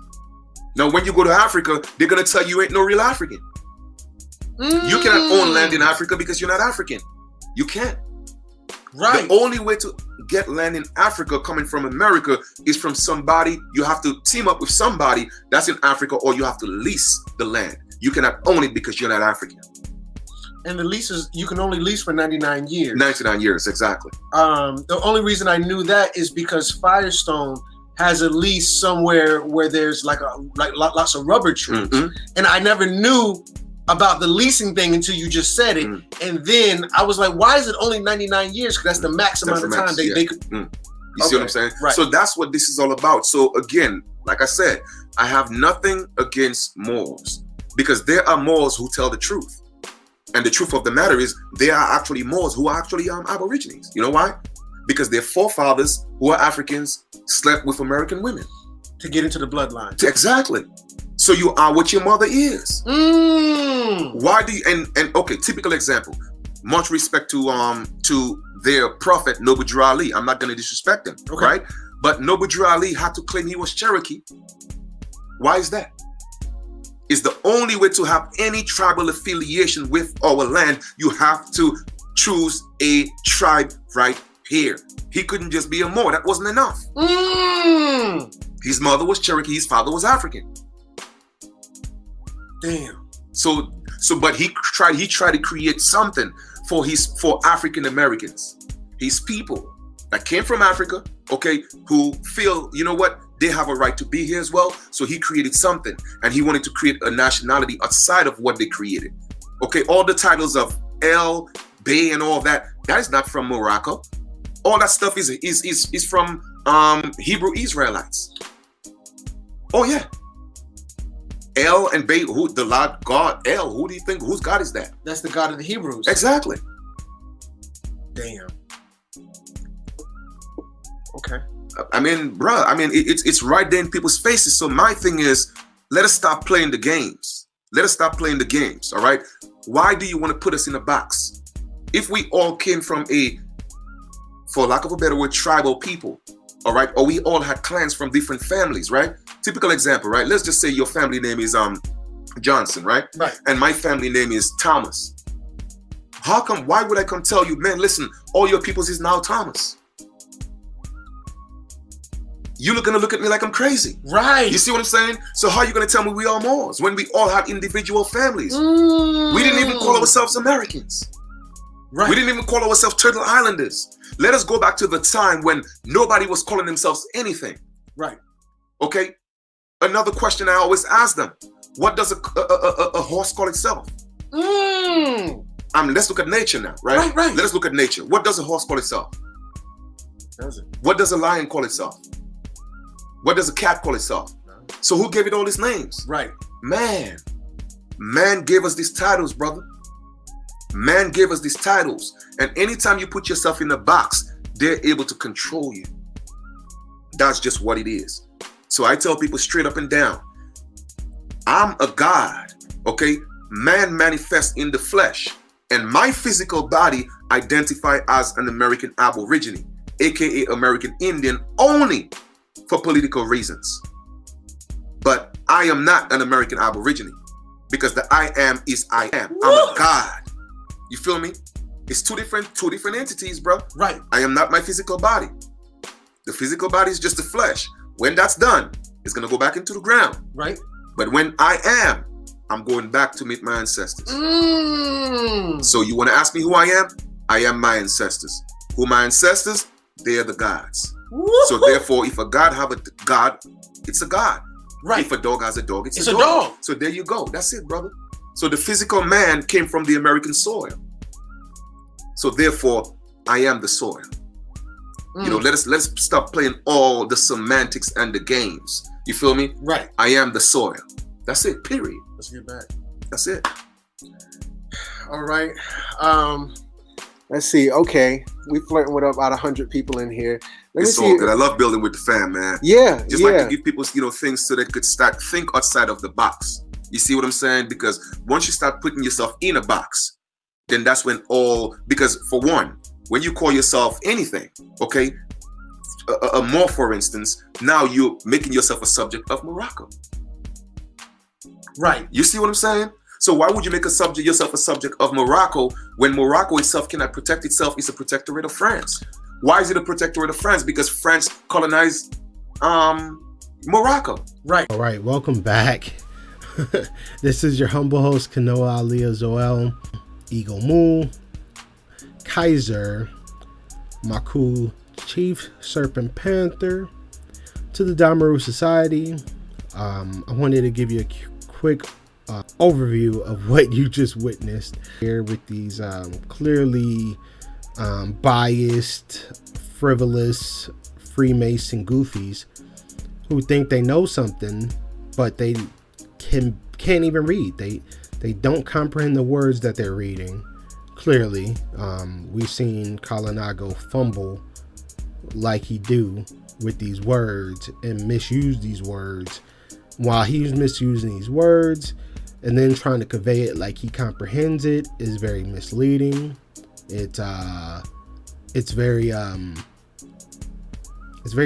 Now, when you go to Africa, they're gonna tell you ain't no real African. You cannot own land in Africa because you're not African. You can't. Right. The only way to get land in Africa coming from America is from somebody. You have to team up with somebody that's in Africa, or you have to lease the land. You cannot own it because you're not African. And the leases, you can only lease for 99 years. 99 years, exactly. The only reason I knew that is because Firestone has a lease somewhere where there's like lots of rubber trees, and I never knew about the leasing thing until you just said it, and then I was like, why is it only 99 years? Because that's the max amount of time they could. You see what I'm saying? Right. So that's what this is all about. So again, like I said, I have nothing against Moors, because there are Moors who tell the truth. And the truth of the matter is there are actually Moors who are actually Aborigines. You know why? Because their forefathers who are Africans slept with American women. To get into the bloodline. Exactly. So you are what your mother is. Why do you, and okay, typical example, much respect to their prophet, Noble Drew Ali. I'm not going to disrespect him, right? But Noble Drew Ali had to claim he was Cherokee. Why is that? It's the only way to have any tribal affiliation with our land. You have to choose a tribe right here. He couldn't just be a Moor. That wasn't enough. His mother was Cherokee. His father was African. Damn. So, but he tried to create something for African Americans, his people that came from Africa, okay, who feel, you know what, they have a right to be here as well. So he created something, and he wanted to create a nationality outside of what they created. Okay, all the titles of El, Bey, and all that is not from Morocco. All that stuff is from Hebrew Israelites. Oh yeah. El and Bey, who the Lord God El, who do you think, whose God is that? That's the God of the Hebrews. Exactly. Damn. Okay. I mean, bruh, it's right there in people's faces. So my thing is, let us stop playing the games. Let us stop playing the games, all right? Why do you want to put us in a box? If we all came from for lack of a better word, tribal people, all right? Or we all had clans from different families, right? Typical example, right? Let's just say your family name is Johnson, right? Right. And my family name is Thomas. Why would I come tell you, man, listen, all your peoples is now Thomas? You're gonna look at me like I'm crazy. Right. You see what I'm saying? So how are you gonna tell me we are Moors when we all have individual families? We didn't even call ourselves Americans. Right. We didn't even call ourselves Turtle Islanders. Let us go back to the time when nobody was calling themselves anything. Right. Okay. Another question I always ask them: what does a horse call itself? Let's look at nature now, right? Right. Let us look at nature. What does a horse call itself? What does a lion call itself? What does a cat call itself? So who gave it all these names? Right. Man. Man gave us these titles, brother. Man gave us these titles. And anytime you put yourself in a box, they're able to control you. That's just what it is. So I tell people straight up and down, I'm a God, okay? Man manifests in the flesh, and my physical body identify as an American Aborigine, aka American Indian, only for political reasons. But I am not an American Aborigine, because the I am is I am. I'm a God. You feel me? It's two different entities, bro. Right. I am not my physical body. The physical body is just the flesh. When that's done, it's gonna go back into the ground. Right. But when I am, I'm going back to meet my ancestors. So you wanna ask me who I am? I am my ancestors. Who my ancestors? They are the gods. So therefore, if a God have a God, it's a God. Right. If a dog has a dog, it's a dog. So there you go. That's it, brother. So the physical man came from the American soil. So therefore, I am the soil. You know, let's stop playing all the semantics and the games. You feel me? Right. I am the soil. That's it, period. Let's get back. That's it. All right. Let's see. Okay. We flirting with about 100 people in here. It's all good. I love building with the fam, man. Yeah. Just like to give people, things so they could start think outside of the box. You see what I'm saying? Because once you start putting yourself in a box, then that's when because for one, when you call yourself anything, okay, a Moor, for instance, now you're making yourself a subject of Morocco. Right. You see what I'm saying? So why would you make yourself a subject of Morocco when Morocco itself cannot protect itself? It's a protectorate of France. Why is it a protectorate of France? Because France colonized Morocco. Right. All right, welcome back. This is your humble host, Kanoa Aliyah Zoel, Eagle Moon, Kaiser, Maku, Chief Serpent Panther, to the Damaru Society. I wanted to give you a quick overview of what you just witnessed here with these clearly biased, frivolous Freemason goofies who think they know something, but they can't even read. They don't comprehend the words that they're reading. Clearly, we've seen Kalanago fumble like he do with these words and misuse these words. While he's misusing these words and then trying to convey it like he comprehends it is very misleading. It's very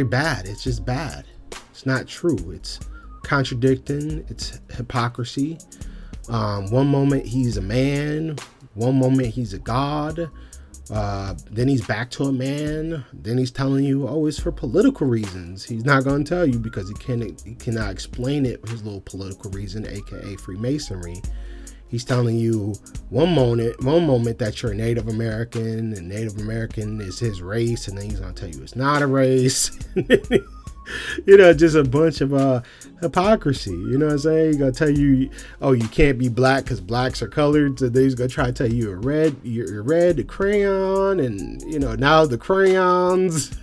bad. It's just bad. It's not true. It's contradicting. It's hypocrisy. One moment he's a man, one moment he's a god, then he's back to a man, then he's telling you, oh, it's for political reasons. He's not going to tell you because he cannot explain it with his little political reason, aka Freemasonry. He's telling you one moment that you're a Native American and Native American is his race, and then he's going to tell you it's not a race. You know, just a bunch of hypocrisy. You know what I'm saying? He's gonna tell you, oh, you can't be black because blacks are colored. So then he's gonna try to tell you you're red, the crayon, and you know, now the crayons.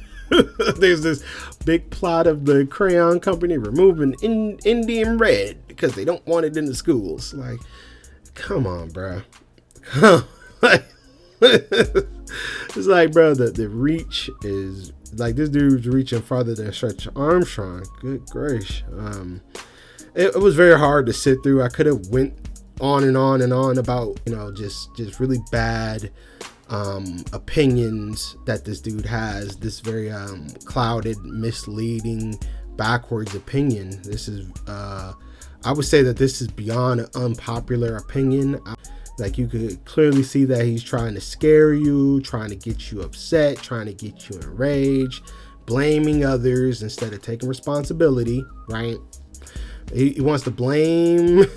There's this big plot of the crayon company removing Indian red because they don't want it in the schools. Like, come on, bro. It's like, bro, the reach is like, this dude's reaching farther than Stretch Armstrong. Good gracious. It was very hard to sit through. I could have went on and on and on about, you know, just really bad opinions that this dude has. This very clouded, misleading, backwards opinion. This is I would say that this is beyond an unpopular opinion. Like, you could clearly see that he's trying to scare you, trying to get you upset, trying to get you enraged, blaming others instead of taking responsibility, right? He wants to blame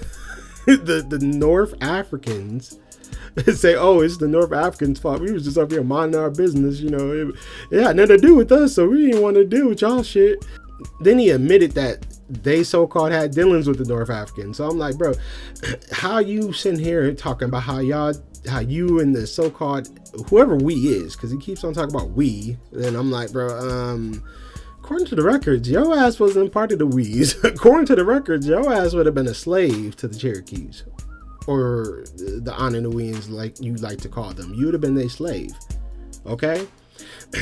the North Africans and say, oh, it's the North Africans' fault. We was just up here minding our business, you know. It had nothing to do with us, so we didn't want to deal with y'all shit. Then he admitted that they so-called had dealings with the North Africans. So I'm like, bro, how you sitting here talking about how you and the so-called whoever we is, because he keeps on talking about we. And I'm like, bro, according to the records, your ass wasn't part of the we's. According to the records, your ass would have been a slave to the Cherokees, or the Ananouians, like you like to call them. You would have been their slave. Okay?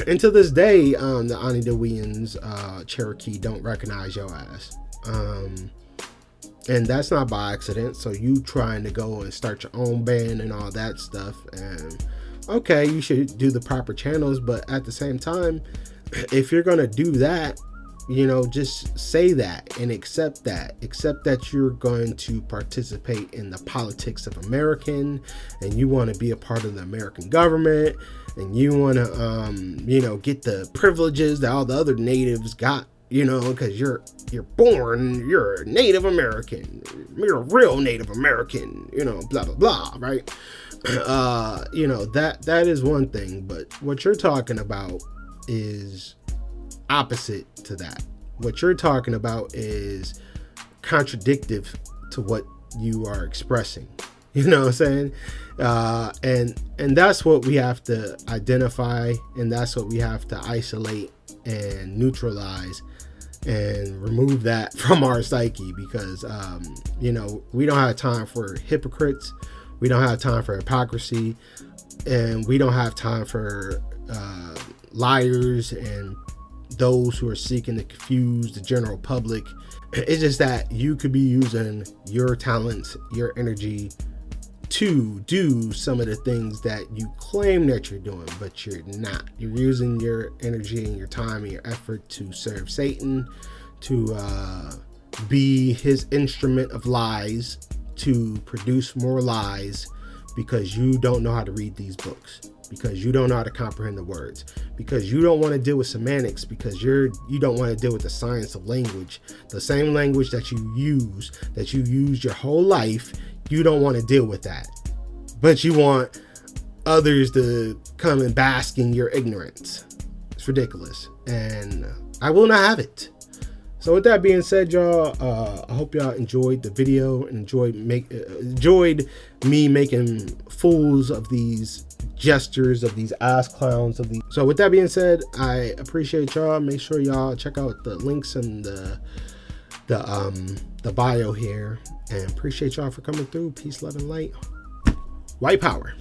And to this day, the Ananouians, Cherokee, don't recognize your ass. And that's not by accident. So you trying to go and start your own band and all that stuff. And okay, you should do the proper channels. But at the same time, if you're going to do that, you know, just say that and accept that. Accept that you're going to participate in the politics of American, and you want to be a part of the American government, and you want to, you know, get the privileges that all the other natives got, you know, because you're a Native American. You're a real Native American, you know, blah, blah, blah, right? You know, that is one thing, but what you're talking about is opposite to that. What you're talking about is contradictive to what you are expressing. You know what I'm saying? And that's what we have to identify, and that's what we have to isolate and neutralize and remove that from our psyche, because you know, we don't have time for hypocrites, we don't have time for hypocrisy, and we don't have time for liars and those who are seeking to confuse the general public. It's just that you could be using your talents, your energy to do some of the things that you claim that you're doing, but you're not. You're using your energy and your time and your effort to serve Satan, to be his instrument of lies, to produce more lies, because you don't know how to read these books, because you don't know how to comprehend the words, because you don't want to deal with semantics, because you don't want to deal with the science of language, the same language that you used your whole life. You don't want to deal with that, but you want others to come and bask in your ignorance. It's ridiculous, and I will not have it. So with that being said, y'all, I hope y'all enjoyed the video and enjoyed me making fools of these gestures, of these ass clowns, of these. So with that being said, I appreciate y'all. Make sure y'all check out the links in the bio here, and appreciate y'all for coming through. Peace, love, and light. White power.